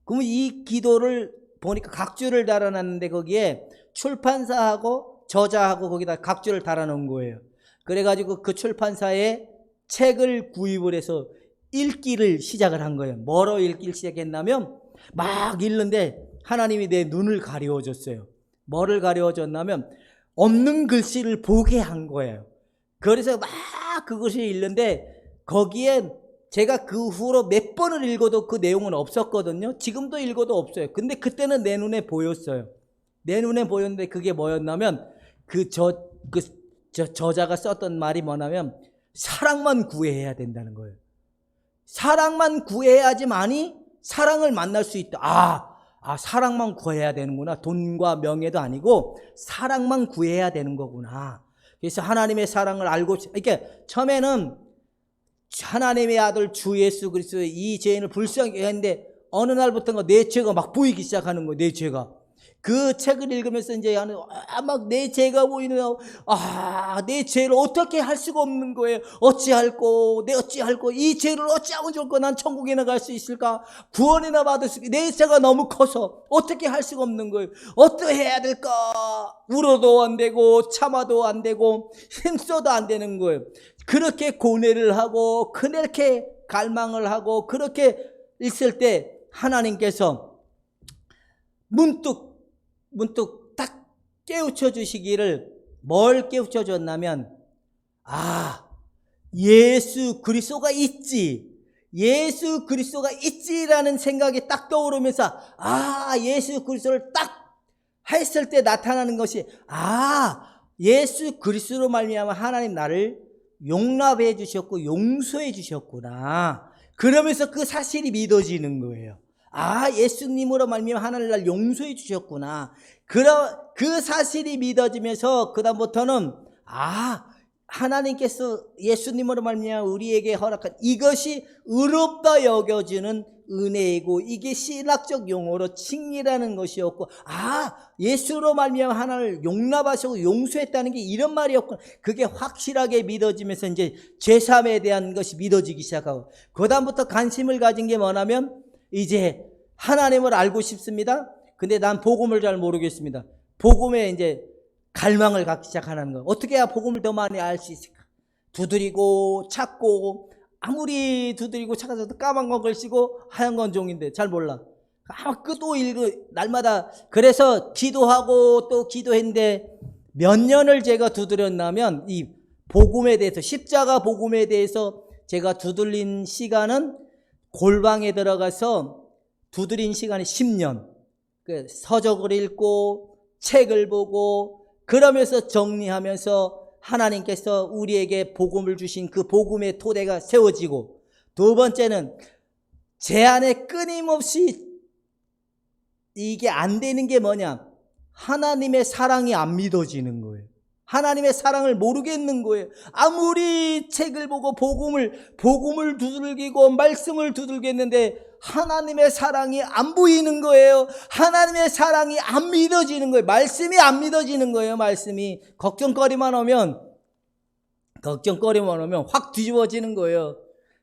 그러면 이 기도를 보니까 각주를 달아놨는데 거기에 출판사하고 저자하고 거기다 각주를 달아놓은 거예요. 그래가지고 그 출판사에 책을 구입을 해서 읽기를 시작을 한 거예요. 뭐로 읽기를 시작했냐면 막 읽는데 하나님이 내 눈을 가려워줬어요. 뭐를 가려워줬냐면 없는 글씨를 보게 한 거예요. 그래서 막 그것을 읽는데 거기에 제가 그 후로 몇 번을 읽어도 그 내용은 없었거든요. 지금도 읽어도 없어요. 근데 그때는 내 눈에 보였어요. 내 눈에 보였는데 그게 뭐였냐면 저자가 썼던 말이 뭐냐면 사랑만 구해야 된다는 거예요. 사랑만 구해야지만이 사랑을 만날 수 있다. 사랑만 구해야 되는구나. 돈과 명예도 아니고 사랑만 구해야 되는 거구나. 그래서 하나님의 사랑을 알고, 그러니까 처음에는 하나님의 아들 주 예수 그리스도의 이 죄인을 불쌍히 했는데 어느 날부터가 내 죄가 막 보이기 시작하는 거예요. 내 죄가. 그 책을 읽으면서 이제 막 내 죄가 보이는, 내 죄를 어떻게 할 수가 없는 거예요. 어찌할꼬, 이 죄를 어찌하면 좋을까, 난 천국에나 갈 수 있을까, 구원이나 받을 수, 내 죄가 너무 커서 어떻게 할 수가 없는 거예요. 어떻게 해야 될까, 울어도 안 되고 참아도 안 되고 힘써도 안 되는 거예요. 그렇게 고뇌를 하고 그렇게 갈망을 하고 그렇게 있을 때 하나님께서 문득 딱 깨우쳐 주시기를, 뭘 깨우쳐 줬냐면 예수 그리스도가 있지라는 생각이 딱 떠오르면서 예수 그리스도를 딱 했을 때 나타나는 것이 예수 그리스도로 말미암아 하나님 나를 용납해 주셨고 용서해 주셨구나. 그러면서 그 사실이 믿어지는 거예요. 예수님으로 말미암아 하나님 날 용서해 주셨구나. 그 사실이 믿어지면서 그다음부터는 하나님께서 예수님으로 말미암아 우리에게 허락한 이것이 의롭다 여겨지는 은혜이고 이게 신학적 용어로 칭의라는 것이었고, 예수로 말미암아 하나님을 용납하시고 용서했다는 게 이런 말이었구나. 그게 확실하게 믿어지면서 이제 죄사함에 대한 것이 믿어지기 시작하고, 그다음부터 관심을 가진 게 뭐냐면 이제 하나님을 알고 싶습니다. 근데 난 복음을 잘 모르겠습니다. 복음에 이제 갈망을 갖기 시작하는 거. 어떻게 해야 복음을 더 많이 알 수 있을까? 두드리고 찾고, 아무리 두드리고 찾아서도 까만 건 글씨고 하얀 건 종인데 잘 몰라. 또 읽어 날마다. 그래서 기도하고 또 기도했는데 몇 년을 제가 두드렸냐면 이 복음에 대해서, 십자가 복음에 대해서 제가 두들린 시간은, 골방에 들어가서 두드린 시간이 10년. 서적을 읽고 책을 보고 그러면서 정리하면서 하나님께서 우리에게 복음을 주신 그 복음의 토대가 세워지고, 두 번째는 제 안에 끊임없이 이게 안 되는 게 뭐냐? 하나님의 사랑이 안 믿어지는 거예요. 하나님의 사랑을 모르겠는 거예요. 아무리 책을 보고 복음을 두들기고 말씀을 두들겼는데 하나님의 사랑이 안 보이는 거예요. 하나님의 사랑이 안 믿어지는 거예요. 말씀이 안 믿어지는 거예요. 말씀이 걱정거리만 오면 확 뒤집어지는 거예요.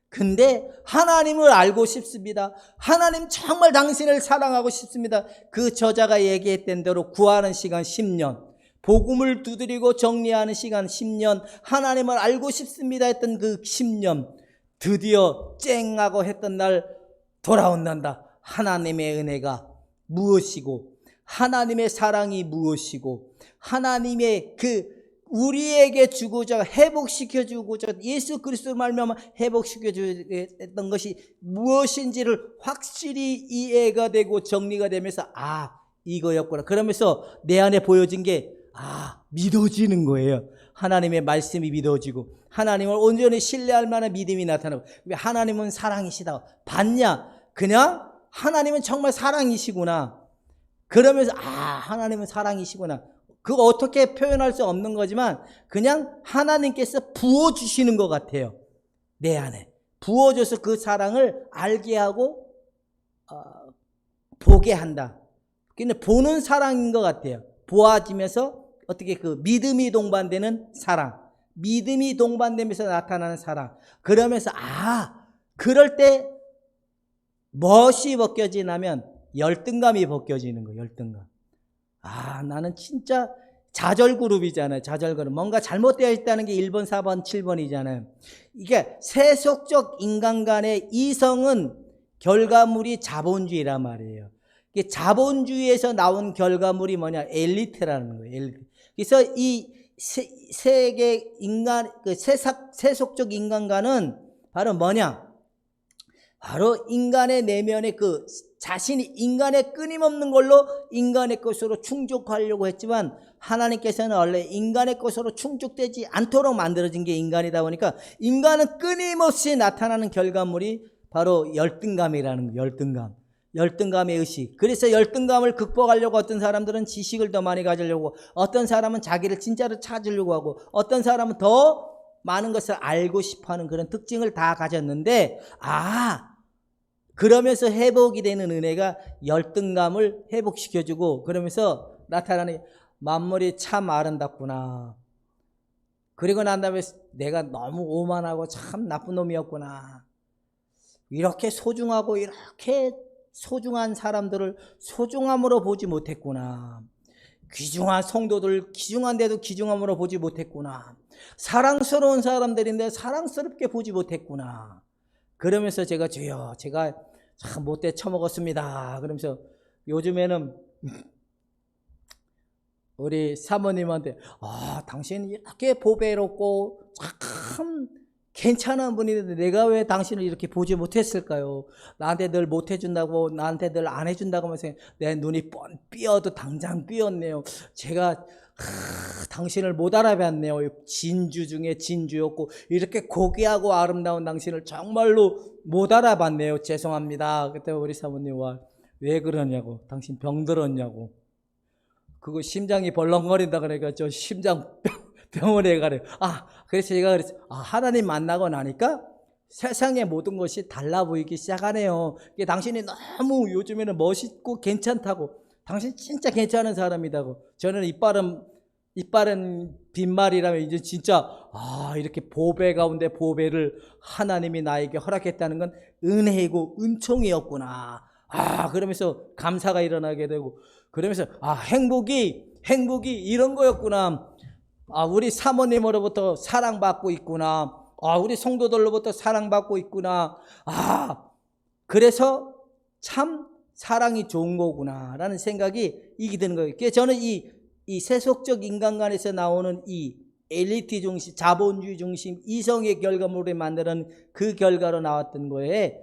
근데 하나님을 알고 싶습니다. 하나님 정말 당신을 사랑하고 싶습니다. 그 저자가 얘기했던 대로 구하는 시간 10년, 복음을 두드리고 정리하는 시간 10년, 하나님을 알고 싶습니다 했던 그 10년, 드디어 쨍하고 했던 날 돌아온단다. 하나님의 은혜가 무엇이고, 하나님의 사랑이 무엇이고, 하나님의 우리에게 주고자 회복시켜주고자 예수 그리스도 말미암아 회복시켜주던 것이 무엇인지를 확실히 이해가 되고 정리가 되면서 이거였구나. 그러면서 내 안에 보여진 게 믿어지는 거예요. 하나님의 말씀이 믿어지고 하나님을 온전히 신뢰할 만한 믿음이 나타나고, 하나님은 사랑이시다. 봤냐? 그냥 하나님은 정말 사랑이시구나. 그러면서 하나님은 사랑이시구나. 그거 어떻게 표현할 수 없는 거지만 그냥 하나님께서 부어주시는 것 같아요. 내 안에 부어줘서 그 사랑을 알게 하고 보게 한다. 근데 보는 사랑인 것 같아요. 보아지면서 어떻게 그 믿음이 동반되는 사랑, 믿음이 동반되면서 나타나는 사랑. 그러면서 그럴 때 무엇이 벗겨지냐면 열등감이 벗겨지는 거예요. 열등감. 나는 진짜 좌절그룹이잖아요. 좌절그룹. 뭔가 잘못되어 있다는 게 1번, 4번, 7번이잖아요. 이게 세속적 인간 간의 이성은 결과물이 자본주의란 말이에요. 이게 자본주의에서 나온 결과물이 뭐냐? 엘리트라는 거예요. 엘리트. 그래서 이 세계 인간, 세속적 인간관은 바로 뭐냐? 바로 인간의 내면의 자신이 인간의 끊임없는 걸로 인간의 것으로 충족하려고 했지만, 하나님께서는 원래 인간의 것으로 충족되지 않도록 만들어진 게 인간이다 보니까 인간은 끊임없이 나타나는 결과물이 바로 열등감이라는 거예요. 열등감의 의식. 그래서 열등감을 극복하려고 어떤 사람들은 지식을 더 많이 가지려고, 어떤 사람은 자기를 진짜로 찾으려고 하고, 어떤 사람은 더 많은 것을 알고 싶어하는 그런 특징을 다 가졌는데, 그러면서 회복이 되는 은혜가 열등감을 회복시켜주고, 그러면서 나타나는 만물이 참 아름답구나. 그리고 난 다음에 내가 너무 오만하고 참 나쁜 놈이었구나. 이렇게 소중하고 이렇게 소중한 사람들을 소중함으로 보지 못했구나. 귀중한 성도들 귀중한데도 귀중함으로 보지 못했구나. 사랑스러운 사람들인데 사랑스럽게 보지 못했구나. 그러면서 제가 주여, 제가 참 못돼 처먹었습니다. 그러면서 요즘에는 우리 사모님한테 당신은 이렇게 보배롭고 참 괜찮은 분인데 내가 왜 당신을 이렇게 보지 못했을까요? 나한테 늘 못해준다고, 나한테 늘 안 해준다고 하면서 내 눈이 삐어도 당장 삐었네요. 제가 당신을 못 알아봤네요. 진주 중에 진주였고 이렇게 고귀하고 아름다운 당신을 정말로 못 알아봤네요. 죄송합니다. 그때 우리 사모님 왜 그러냐고, 당신 병들었냐고, 그거 심장이 벌렁거린다 그러니까 저 심장병원에 가래요. 그래서 제가 그랬어요. 하나님 만나고 나니까 세상의 모든 것이 달라 보이기 시작하네요. 당신이 너무 요즘에는 멋있고 괜찮다고, 당신 진짜 괜찮은 사람이다고. 저는 이빨은 빈말이라면 이제 진짜 이렇게 보배 가운데 보배를 하나님이 나에게 허락했다는 건 은혜이고 은총이었구나. 그러면서 감사가 일어나게 되고, 그러면서 행복이 이런 거였구나. 우리 사모님으로부터 사랑받고 있구나. 우리 성도들로부터 사랑받고 있구나. 그래서 참 사랑이 좋은 거구나 라는 생각이 이게 드는 거예요. 그래서 저는 이 세속적 인간관에서 나오는 이 엘리트 중심, 자본주의 중심, 이성의 결과물을 만드는 그 결과로 나왔던 거에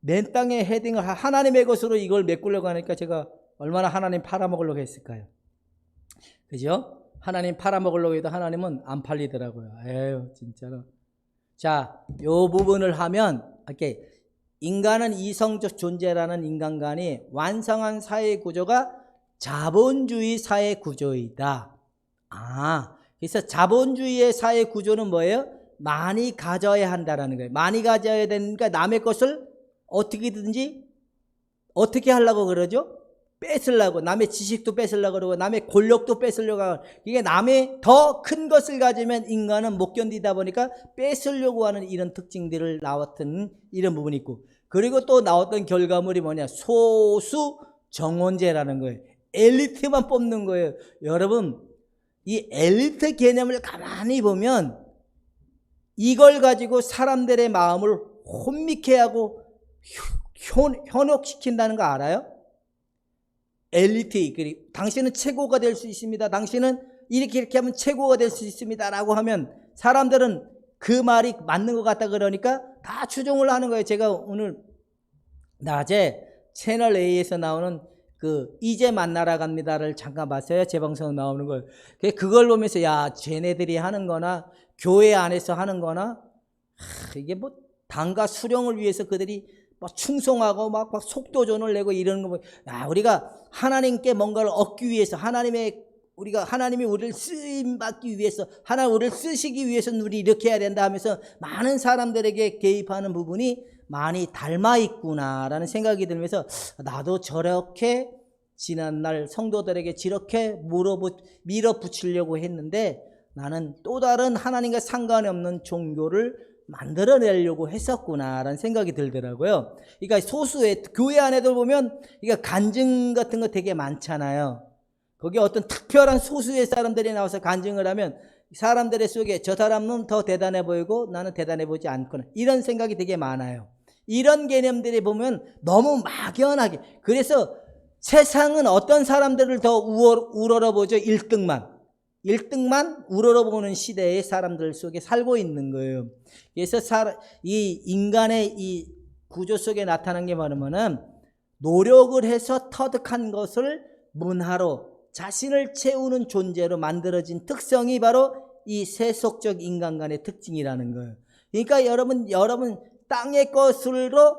맨 땅에 헤딩을 하나님의 것으로 이걸 메꾸려고 하니까 제가 얼마나 하나님 팔아먹으려고 했을까요? 그죠? 하나님 팔아먹으려고 해도 하나님은 안 팔리더라고요. 에휴, 진짜로. 자, 요 부분을 하면, 이렇게, 인간은 이성적 존재라는 인간관이 완성한 사회 구조가 자본주의 사회 구조이다. 그래서 자본주의의 사회 구조는 뭐예요? 많이 가져야 한다라는 거예요. 많이 가져야 되니까 남의 것을 어떻게 하려고 그러죠? 뺏으려고, 남의 지식도 뺏으려고 그러고, 남의 권력도 뺏으려고 하고, 이게 남의 더 큰 것을 가지면 인간은 못 견디다 보니까 뺏으려고 하는 이런 특징들을 나왔던 이런 부분이 있고, 그리고 또 나왔던 결과물이 뭐냐? 소수 정원제라는 거예요. 엘리트만 뽑는 거예요. 여러분, 이 엘리트 개념을 가만히 보면 이걸 가지고 사람들의 마음을 혼미케 하고 현혹시킨다는 거 알아요? 엘리트, 당신은 최고가 될 수 있습니다. 당신은 이렇게 하면 최고가 될 수 있습니다. 라고 하면 사람들은 그 말이 맞는 것 같다 그러니까 다 추종을 하는 거예요. 제가 오늘 낮에 채널 A에서 나오는 그 이제 만나러 갑니다를 잠깐 봤어요. 재방송 나오는 걸. 그걸 보면서 야, 쟤네들이 하는 거나 교회 안에서 하는 거나 이게 뭐 당과 수령을 위해서 그들이 막 충성하고 막 속도전을 내고 이러는 거 보면 야, 우리가 하나님께 뭔가를 얻기 위해서 하나님이 우리를 쓰임 받기 위해서 하나님 우리를 쓰시기 위해서는 우리 이렇게 해야 된다 하면서 많은 사람들에게 개입하는 부분이 많이 닮아 있구나라는 생각이 들면서 나도 저렇게 지난날 성도들에게 저렇게 밀어붙이려고 했는데 나는 또 다른 하나님과 상관이 없는 종교를 만들어내려고 했었구나라는 생각이 들더라고요. 그러니까 소수의 교회 안에도 보면 그러니까 간증 같은 거 되게 많잖아요. 거기 어떤 특별한 소수의 사람들이 나와서 간증을 하면 사람들의 속에 저 사람은 더 대단해 보이고 나는 대단해 보이지 않구나 이런 생각이 되게 많아요. 이런 개념들이 보면 너무 막연하게, 그래서 세상은 어떤 사람들을 더 우러러보죠? 1등만 우러러보는 시대의 사람들 속에 살고 있는 거예요. 그래서 이 인간의 이 구조 속에 나타난 게 뭐냐면은 노력을 해서 터득한 것을 문화로 자신을 채우는 존재로 만들어진 특성이 바로 이 세속적 인간관의 특징이라는 거예요. 그러니까 여러분 땅의 것으로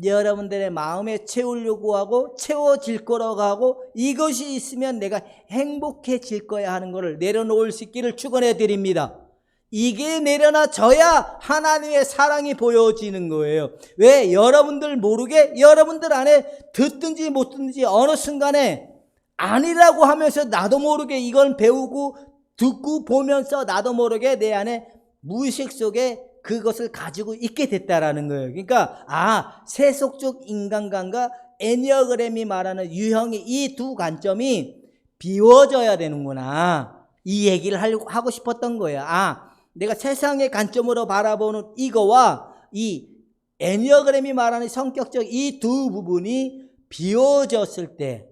여러분들의 마음에 채우려고 하고 채워질 거라고 하고 이것이 있으면 내가 행복해질 거야 하는 것을 내려놓을 수 있기를 축원해 드립니다. 이게 내려놔져야 하나님의 사랑이 보여지는 거예요. 왜? 여러분들 모르게 여러분들 안에 듣든지 못 듣든지 어느 순간에 아니라고 하면서 나도 모르게 이걸 배우고 듣고 보면서 나도 모르게 내 안에 무의식 속에 그것을 가지고 있게 됐다라는 거예요. 그러니까 세속적 인간관과 애니어그램이 말하는 유형의 이 두 관점이 비워져야 되는구나. 이 얘기를 하고 싶었던 거예요. 내가 세상의 관점으로 바라보는 이거와 이 애니어그램이 말하는 성격적 이 두 부분이 비워졌을 때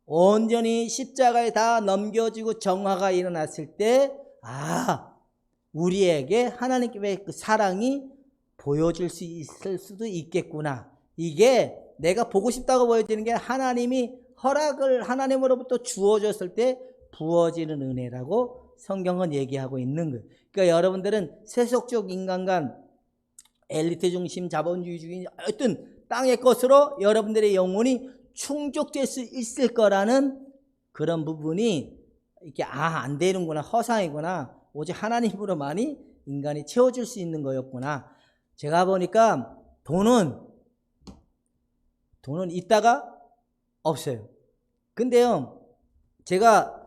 온전히 십자가에 다 넘겨지고 정화가 일어났을 때 우리에게 하나님의 그 사랑이 보여질 수 있을 수도 있겠구나. 이게 내가 보고 싶다고 보여지는 게 하나님으로부터 주어졌을 때 부어지는 은혜라고 성경은 얘기하고 있는 거예요. 그러니까 여러분들은 세속적 인간관, 엘리트 중심, 자본주의 중심, 어떤 땅의 것으로 여러분들의 영혼이 충족될 수 있을 거라는 그런 부분이 이렇게 안 되는구나, 허상이구나, 오직 하나님으로만이 인간이 채워줄 수 있는 거였구나. 제가 보니까 돈은 있다가 없어요. 근데요, 제가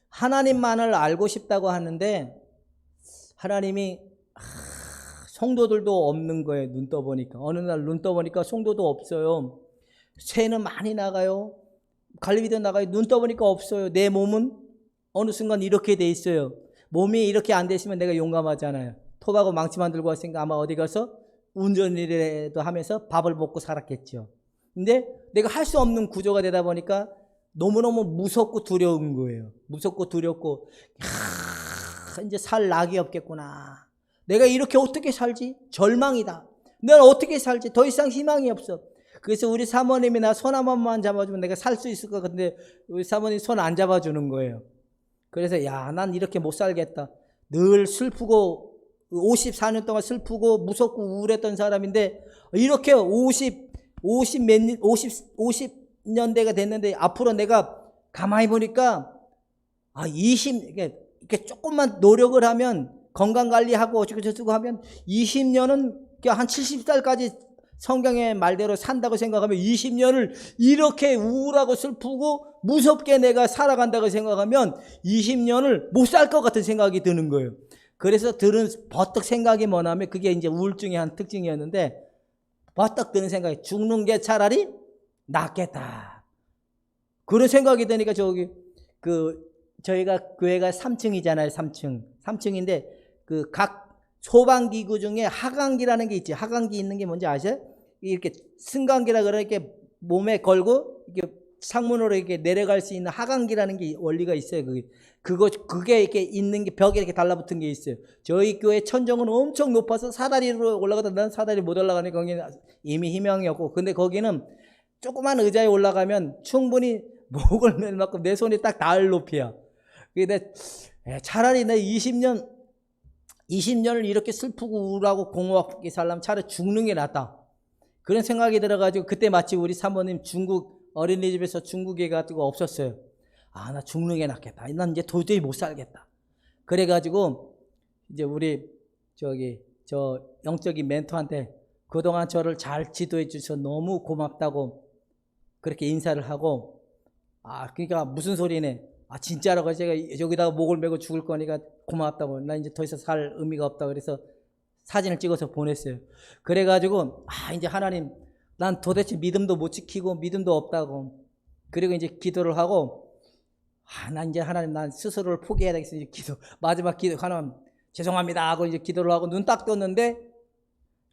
하나님만을 알고 싶다고 하는데 하나님이 성도들도 없는 거예요. 눈 떠보니까 어느 날 눈 떠보니까 성도도 없어요. 새는 많이 나가요. 갈비도 나가요. 눈 떠보니까 없어요. 내 몸은 어느 순간 이렇게 돼 있어요. 몸이 이렇게 안 됐으면 내가 용감하잖아요. 톱하고 망치만 들고 왔으니까 아마 어디 가서 운전이라도 하면서 밥을 먹고 살았겠죠. 근데 내가 할 수 없는 구조가 되다 보니까 너무너무 무섭고 두려운 거예요. 무섭고 두렵고 이제 살 낙이 없겠구나. 내가 이렇게 어떻게 살지? 절망이다. 내가 어떻게 살지? 더 이상 희망이 없어. 그래서 우리 사모님이 나 손 한 번만 잡아주면 내가 살 수 있을 것 같은데 우리 사모님 손 안 잡아주는 거예요. 그래서 야, 난 이렇게 못 살겠다. 늘 슬프고 54년 동안 슬프고 무섭고 우울했던 사람인데 이렇게 50년대가 됐는데 앞으로 내가 가만히 보니까 이렇게 조금만 노력을 하면 건강관리하고 어쩌고저쩌고 하면 20년은 한 70살까지 성경의 말대로 산다고 생각하면 20년을 이렇게 우울하고 슬프고 무섭게 내가 살아간다고 생각하면 20년을 못 살 것 같은 생각이 드는 거예요. 그래서 들은 버뜩 생각이 뭐냐면 그게 이제 우울증의 한 특징이었는데 버뜩 드는 생각이 죽는 게 차라리 낫겠다. 그런 생각이 드니까 저희가 교회가 3층이잖아요. 3층인데 그 각 소방기구 중에 하강기라는 게 있지. 하강기 있는 게 뭔지 아세요? 이렇게 승강기라 그러니까 몸에 걸고 이렇게 창문으로 이렇게 내려갈 수 있는 하강기라는 게 원리가 있어요. 그게 이렇게 있는 게 벽에 이렇게 달라붙은 게 있어요. 저희 교회 천정은 엄청 높아서 사다리로 올라가다 난 사다리 못 올라가니까 거기는 이미 희망이 없고, 근데 거기는 조그만 의자에 올라가면 충분히 목을 맬 만큼 내 손이 딱 닿을 높이야. 근데 차라리 내 20년을 이렇게 슬프고 우울하고 공허하게 살려면 차라리 죽는 게 낫다. 그런 생각이 들어가지고 그때 마치 우리 사모님 중국 어린이집에서 중국에 가지고 없었어요. 나 죽는 게 낫겠다. 난 이제 도저히 못 살겠다. 그래가지고 이제 우리 저 영적인 멘토한테 그동안 저를 잘 지도해 주셔서 너무 고맙다고 그렇게 인사를 하고, 그러니까 무슨 소리네. 진짜라고 제가 여기다가 목을 메고 죽을 거니까 고맙다고. 나 이제 더 이상 살 의미가 없다. 그래서 사진을 찍어서 보냈어요. 그래가지고 이제 하나님, 난 도대체 믿음도 못 지키고 믿음도 없다고. 그리고 이제 기도를 하고, 난 이제 하나님, 난 스스로를 포기해야 되겠어. 이제 마지막 기도, 하나님 죄송합니다 하고 이제 기도를 하고 눈 딱 떴는데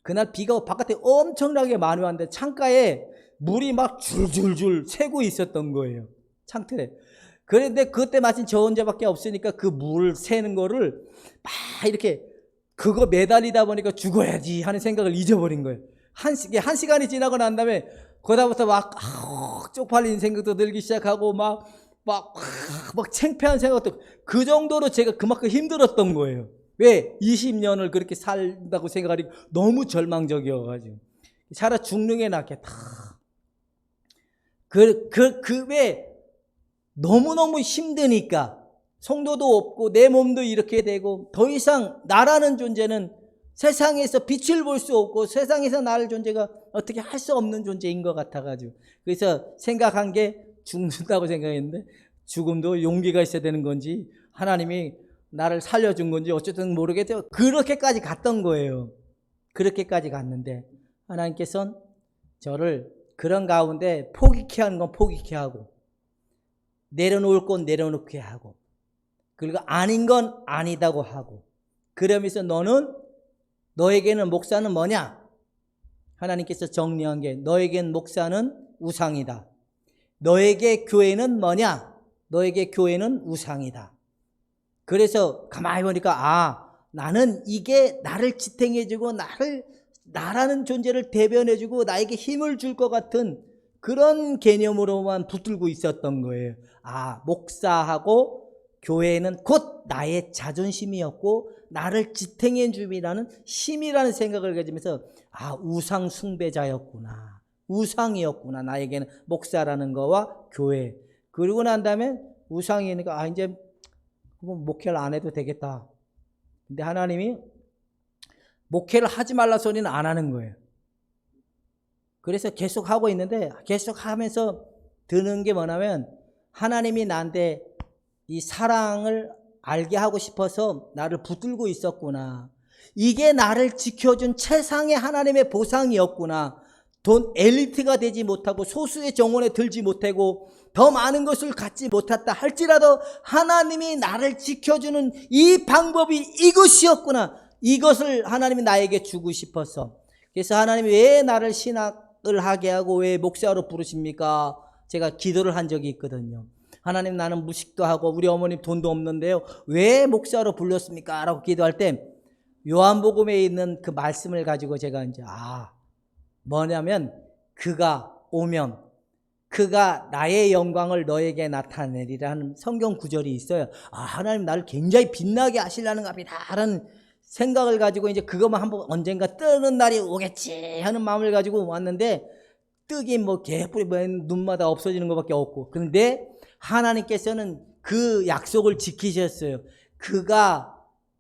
그날 비가 바깥에 엄청나게 많이 왔는데 창가에 물이 막 줄줄줄 새고 있었던 거예요. 창틀에. 그런데 그때 마침 저 혼자밖에 없으니까 그 물 새는 거를 막 이렇게 그거 매달리다 보니까 죽어야지 하는 생각을 잊어버린 거예요. 한 시간이 지나고 난 다음에 그다음부터 막 쪽팔리는 생각도 들기 시작하고 막 창피한 생각도, 그 정도로 제가 그만큼 힘들었던 거예요. 왜? 20년을 그렇게 살다고 생각하니까 너무 절망적이어가지고 차라리 죽는 게 낫겠다. 왜? 너무너무 힘드니까 성도도 없고 내 몸도 이렇게 되고 더 이상 나라는 존재는 세상에서 빛을 볼 수 없고 세상에서 나를 존재가 어떻게 할 수 없는 존재인 것 같아가지고, 그래서 생각한 게 죽는다고 생각했는데 죽음도 용기가 있어야 되는 건지 하나님이 나를 살려준 건지 어쨌든 모르겠대요. 그렇게까지 갔던 거예요. 그렇게까지 갔는데 하나님께서는 저를 그런 가운데 포기케 하는 건 포기케 하고 내려놓을 건 내려놓게 하고 그리고 아닌 건 아니다고 하고, 그러면서 너에게는 목사는 뭐냐? 하나님께서 정리한 게 너에겐 목사는 우상이다. 너에게 교회는 뭐냐? 너에게 교회는 우상이다. 그래서 가만히 보니까 나는 이게 나를 지탱해주고 나라는 존재를 대변해주고 나에게 힘을 줄 것 같은 그런 개념으로만 붙들고 있었던 거예요. 목사하고 교회는 곧 나의 자존심이었고 나를 지탱해 줌이라는 힘이라는 생각을 가지면서 우상 숭배자였구나, 우상이었구나, 나에게는 목사라는 거와 교회. 그러고 난 다음에 우상이니까 이제 목회를 안 해도 되겠다. 근데 하나님이 목회를 하지 말라 소리는 안 하는 거예요. 그래서 계속 하고 있는데 계속 하면서 드는 게 뭐냐면 하나님이 나한테 이 사랑을 알게 하고 싶어서 나를 붙들고 있었구나. 이게 나를 지켜준 최상의 하나님의 보상이었구나. 돈 엘리트가 되지 못하고 소수의 정원에 들지 못하고 더 많은 것을 갖지 못했다 할지라도 하나님이 나를 지켜주는 이 방법이 이것이었구나. 이것을 하나님이 나에게 주고 싶어서. 그래서 하나님이 왜 나를 신학을 하게 하고 왜 목사로 부르십니까? 제가 기도를 한 적이 있거든요. 하나님, 나는 무식도 하고 우리 어머님 돈도 없는데요, 왜 목사로 불렀습니까? 라고 기도할 때 요한복음에 있는 그 말씀을 가지고 제가 이제 뭐냐면 그가 오면 그가 나의 영광을 너에게 나타내리라는 성경 구절이 있어요. 아, 하나님 나를 굉장히 빛나게 하시려는 겁니다 라는 생각을 가지고 이제 그것만 한번 언젠가 뜨는 날이 오겠지 하는 마음을 가지고 왔는데, 뜨기 뭐 개뿔이 뭐 눈마다 없어지는 것밖에 없고. 그런데 하나님께서는 그 약속을 지키셨어요. 그가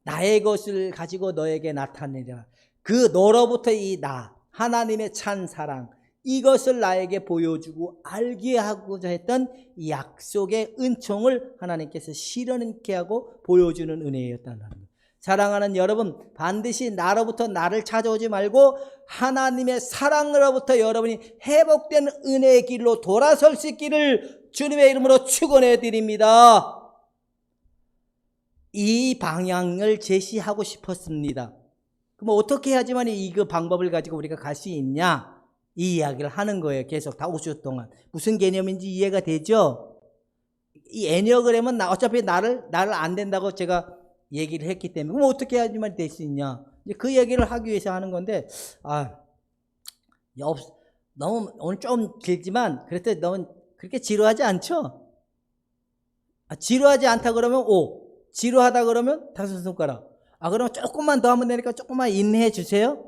나의 것을 가지고 너에게 나타내리라. 그 너로부터 이 나 하나님의 찬 사랑, 이것을 나에게 보여주고 알게 하고자 했던 이 약속의 은총을 하나님께서 실현케 하고 보여주는 은혜였다는 겁니다. 사랑하는 여러분, 반드시 나로부터 나를 찾아오지 말고 하나님의 사랑으로부터 여러분이 회복된 은혜의 길로 돌아설 수 있기를 주님의 이름으로 축원해 드립니다. 이 방향을 제시하고 싶었습니다. 그럼 어떻게 해야지만 이 방법을 가지고 우리가 갈 수 있냐, 이 이야기를 하는 거예요. 계속 다 5주 동안. 무슨 개념인지 이해가 되죠? 이 애니어그램은 어차피 나를 안 된다고 제가 얘기를 했기 때문에, 그럼 어떻게 해야지만 될 수 있냐, 그 얘기를 하기 위해서 하는 건데, 너무 오늘 좀 길지만 그래도 너무 그렇게 지루하지 않죠? 지루하지 않다 그러면 5, 지루하다 그러면 5손가락. 그러면 조금만 더 하면 되니까 조금만 인내해 주세요.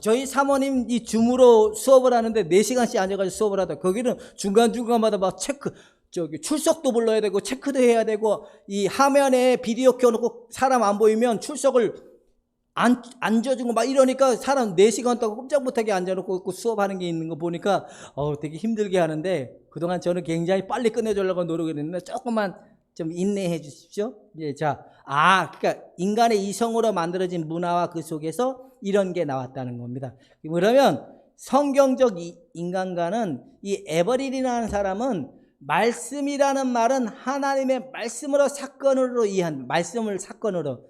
저희 사모님 이 줌으로 수업을 하는데 4시간씩 앉아가지고 수업을 하다, 거기는 중간중간마다 막 출석도 불러야 되고 체크도 해야 되고, 이 화면에 비디오 켜놓고 사람 안 보이면 출석을 앉아주고 막 이러니까 사람 4시간 동안 꼼짝 못하게 앉아놓고 수업하는 게 있는 거 보니까 되게 힘들게 하는데, 그동안 저는 굉장히 빨리 끝내주려고 노력을 했는데 조금만 좀 인내해 주십시오. 예, 자, 그러니까 인간의 이성으로 만들어진 문화와 그 속에서 이런 게 나왔다는 겁니다. 그러면 성경적 인간과는 이 에버릴이라는 사람은, 말씀이라는 말은 하나님의 말씀으로 사건으로 이해한, 말씀을 사건으로,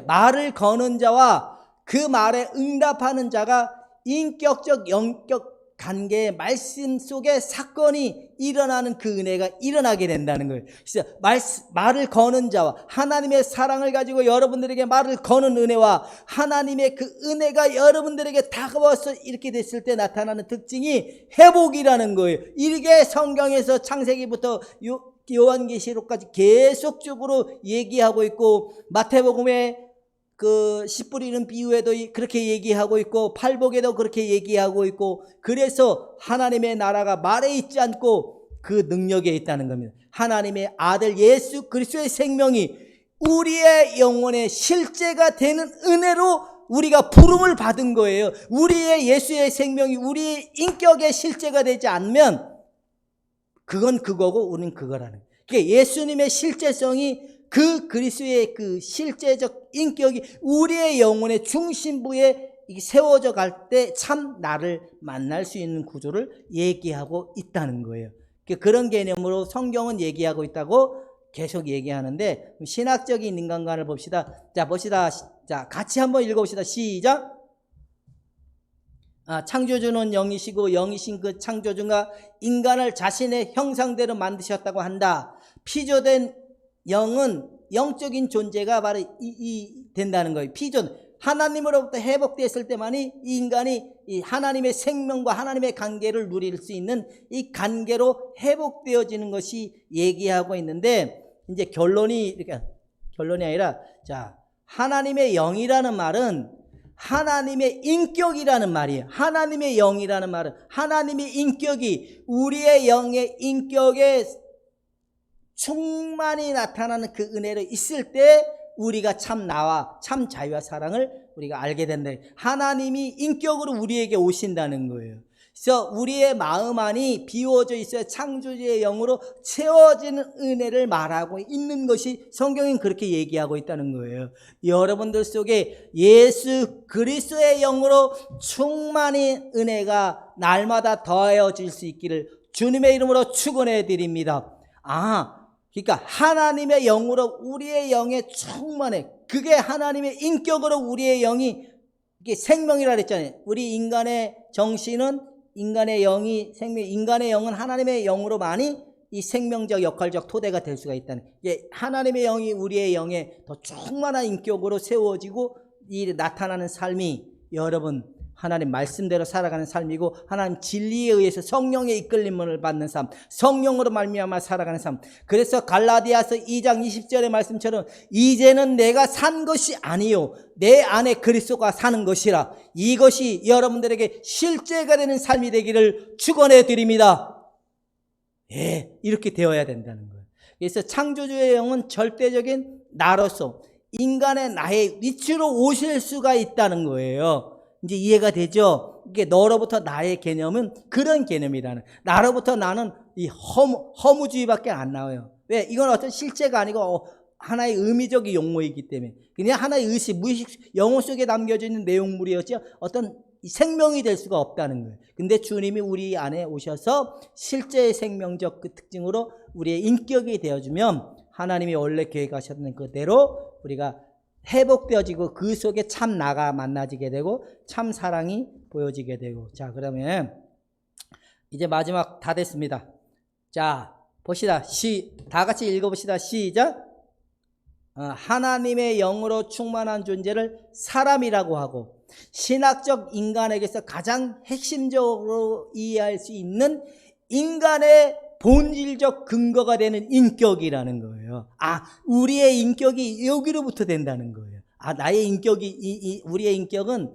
말을 거는 자와 그 말에 응답하는 자가 인격적 영적 관계의 말씀 속에 사건이 일어나는 그 은혜가 일어나게 된다는 거예요. 그래서 말을 거는 자와 하나님의 사랑을 가지고 여러분들에게 말을 거는 은혜와 하나님의 그 은혜가 여러분들에게 다가와서 이렇게 됐을 때 나타나는 특징이 회복이라는 거예요. 이게 성경에서 창세기부터 요한계시록까지 계속적으로 얘기하고 있고, 마태복음에 그 씨 뿌리는 비유에도 그렇게 얘기하고 있고, 팔복에도 그렇게 얘기하고 있고, 그래서 하나님의 나라가 말에 있지 않고 그 능력에 있다는 겁니다. 하나님의 아들 예수 그리스도의 생명이 우리의 영혼의 실제가 되는 은혜로 우리가 부름을 받은 거예요. 우리의 예수의 생명이 우리의 인격의 실제가 되지 않으면 그건 그거고 우리는 그거라는 거예요. 그러니까 예수님의 실제성이, 그 그리스도의 그 실제적 인격이 우리의 영혼의 중심부에 세워져 갈 때 참 나를 만날 수 있는 구조를 얘기하고 있다는 거예요. 그런 개념으로 성경은 얘기하고 있다고 계속 얘기하는데, 신학적인 인간관을 봅시다. 자, 봅시다. 자, 같이 한번 읽어봅시다. 시작. 창조주는 영이시고 영이신 그 창조주가 인간을 자신의 형상대로 만드셨다고 한다. 피조된 영은 영적인 존재가 바로 된다는 거예요. 피조, 하나님으로부터 회복됐을 때만이 이 인간이 이 하나님의 생명과 하나님의 관계를 누릴 수 있는 이 관계로 회복되어지는 것이 얘기하고 있는데, 이제 결론이 아니라, 자, 하나님의 영이라는 말은 하나님의 인격이라는 말이에요. 하나님의 영이라는 말은 하나님의 인격이 우리의 영의 인격에 충만히 나타나는 그 은혜로 있을 때 우리가 참 나와 참 자유와 사랑을 우리가 알게 된다. 하나님이 인격으로 우리에게 오신다는 거예요. 그래서 우리의 마음 안이 비워져 있어야 창조주의 영으로 채워지는 은혜를 말하고 있는 것이 성경은 그렇게 얘기하고 있다는 거예요. 여러분들 속에 예수 그리스도의 영으로 충만히 은혜가 날마다 더해질 수 있기를 주님의 이름으로 축원해 드립니다. 그러니까 하나님의 영으로 우리의 영에 충만해. 그게 하나님의 인격으로 우리의 영이, 이게 생명이라 그랬잖아요. 우리 인간의 정신은, 인간의 영이 생명, 인간의 영은 하나님의 영으로만이 이 생명적 역할적 토대가 될 수가 있다는, 이게 하나님의 영이 우리의 영에 더 충만한 인격으로 세워지고 이 나타나는 삶이, 여러분 하나님 말씀대로 살아가는 삶이고 하나님 진리에 의해서 성령의 이끌림을 받는 삶, 성령으로 말미암아 살아가는 삶. 그래서 갈라디아서 2장 20절의 말씀처럼 이제는 내가 산 것이 아니요 내 안에 그리스도가 사는 것이라. 이것이 여러분들에게 실제가 되는 삶이 되기를 축원해 드립니다. 예, 이렇게 되어야 된다는 거예요. 그래서 창조주의 영은 절대적인 나로서 인간의 나의 위치로 오실 수가 있다는 거예요. 이제 이해가 되죠? 이게 너로부터 나의 개념은 그런 개념이라는. 나로부터 나는 이 허무주의밖에 안 나와요. 왜? 이건 어떤 실체가 아니고 하나의 의미적인 용어이기 때문에. 그냥 하나의 의식, 무의식, 영혼 속에 담겨져 있는 내용물이었지 어떤 생명이 될 수가 없다는 거예요. 근데 주님이 우리 안에 오셔서 실제의 생명적 그 특징으로 우리의 인격이 되어주면 하나님이 원래 계획하셨던 그대로 우리가 회복되어지고 그 속에 참 나가 만나지게 되고 참 사랑이 보여지게 되고. 자, 그러면 이제 마지막 다 됐습니다. 자, 봅시다. 다 같이 읽어봅시다. 시작. 하나님의 영으로 충만한 존재를 사람이라고 하고 신학적 인간에게서 가장 핵심적으로 이해할 수 있는 인간의 본질적 근거가 되는 인격이라는 거예요. 우리의 인격이 여기로부터 된다는 거예요. 나의 인격이, 우리의 인격은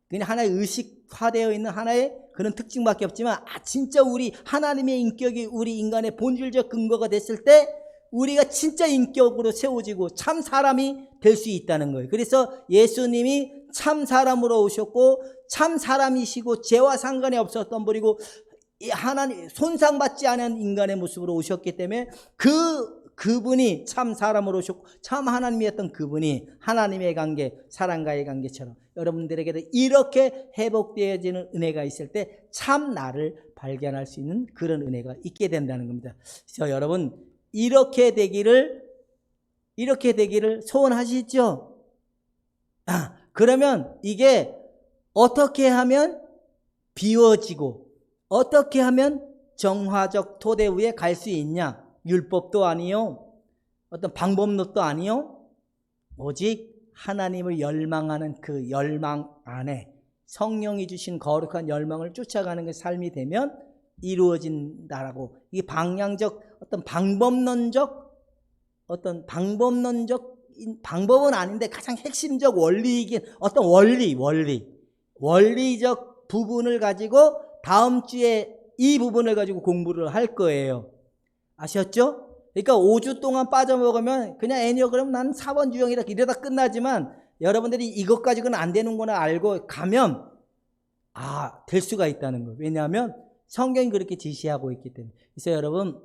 그냥 하나의 의식화되어 있는 하나의 그런 특징밖에 없지만, 진짜 우리 하나님의 인격이 우리 인간의 본질적 근거가 됐을 때 우리가 진짜 인격으로 세워지고 참 사람이 될 수 있다는 거예요. 그래서 예수님이 참 사람으로 오셨고 참 사람이시고 죄와 상관이 없었던 분이고 하나님 손상받지 않은 인간의 모습으로 오셨기 때문에 그분이 참 사람으로 오셨고 참 하나님이었던 그분이 하나님의 관계, 사람과의 관계처럼 여러분들에게도 이렇게 회복되어지는 은혜가 있을 때 참 나를 발견할 수 있는 그런 은혜가 있게 된다는 겁니다. 그래서 여러분 이렇게 되기를 소원하시죠? 그러면 이게 어떻게 하면 비워지고 어떻게 하면 정화적 토대 위에 갈 수 있냐? 율법도 아니요, 어떤 방법론도 아니요, 오직 하나님을 열망하는 그 열망 안에 성령이 주신 거룩한 열망을 쫓아가는 그 삶이 되면 이루어진다라고. 이게 방향적 어떤 방법은 아닌데 가장 핵심적 원리이긴 어떤 원리적 부분을 가지고 다음 주에 이 부분을 가지고 공부를 할 거예요. 아셨죠? 그러니까 5주 동안 빠져먹으면 그냥 애니어그램 나는 4번 유형이라 이러다 끝나지만 여러분들이 이것 가지고는 안 되는구나 알고 가면 될 수가 있다는 거예요. 왜냐하면 성경이 그렇게 지시하고 있기 때문에. 그래서 여러분,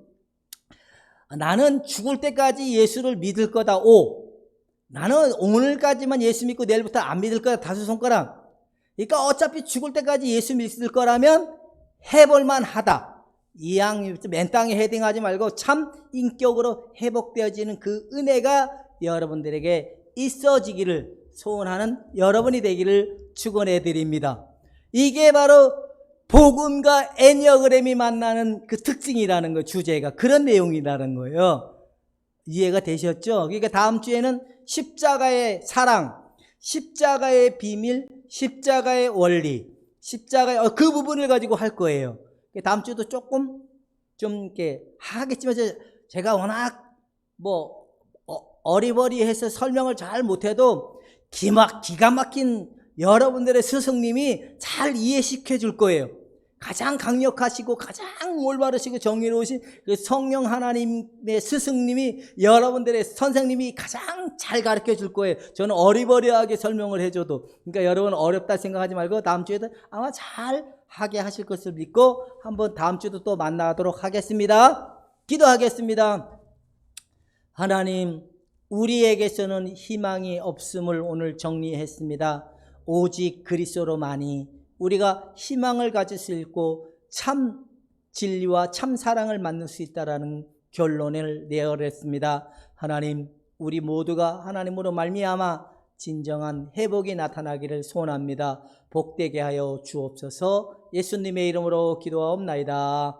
나는 죽을 때까지 예수를 믿을 거다. 나는 오늘까지만 예수 믿고 내일부터 안 믿을 거다. 5손가락. 그러니까 어차피 죽을 때까지 예수 믿을 거라면 해볼만 하다. 맨 땅에 헤딩하지 말고 참 인격으로 회복되어지는 그 은혜가 여러분들에게 있어지기를 소원하는 여러분이 되기를 축원해 드립니다. 이게 바로 복음과 애니어그램이 만나는 그 특징이라는 거, 주제가 그런 내용이라는 거예요. 이해가 되셨죠? 그러니까 다음 주에는 십자가의 사랑, 십자가의 비밀, 십자가의 원리, 십자가의 그 부분을 가지고 할 거예요. 다음 주도 조금 좀 이렇게 하겠지만 제가 워낙 어리버리해서 설명을 잘 못해도 기가 막힌 여러분들의 스승님이 잘 이해시켜 줄 거예요. 가장 강력하시고 가장 올바르시고 정의로우신 그 성령 하나님의 스승님이 여러분들의 선생님이 가장 잘 가르쳐 줄 거예요. 저는 어리버리하게 설명을 해줘도. 그러니까 여러분 어렵다 생각하지 말고 다음 주에도 아마 잘 하게 하실 것을 믿고 한번 다음 주도 또 만나도록 하겠습니다. 기도하겠습니다. 하나님, 우리에게서는 희망이 없음을 오늘 정리했습니다. 오직 그리스도로만이 우리가 희망을 가질 수 있고 참 진리와 참 사랑을 만날 수 있다라는 결론을 내어냈습니다. 하나님, 우리 모두가 하나님으로 말미암아 진정한 회복이 나타나기를 소원합니다. 복되게 하여 주옵소서. 예수님의 이름으로 기도하옵나이다.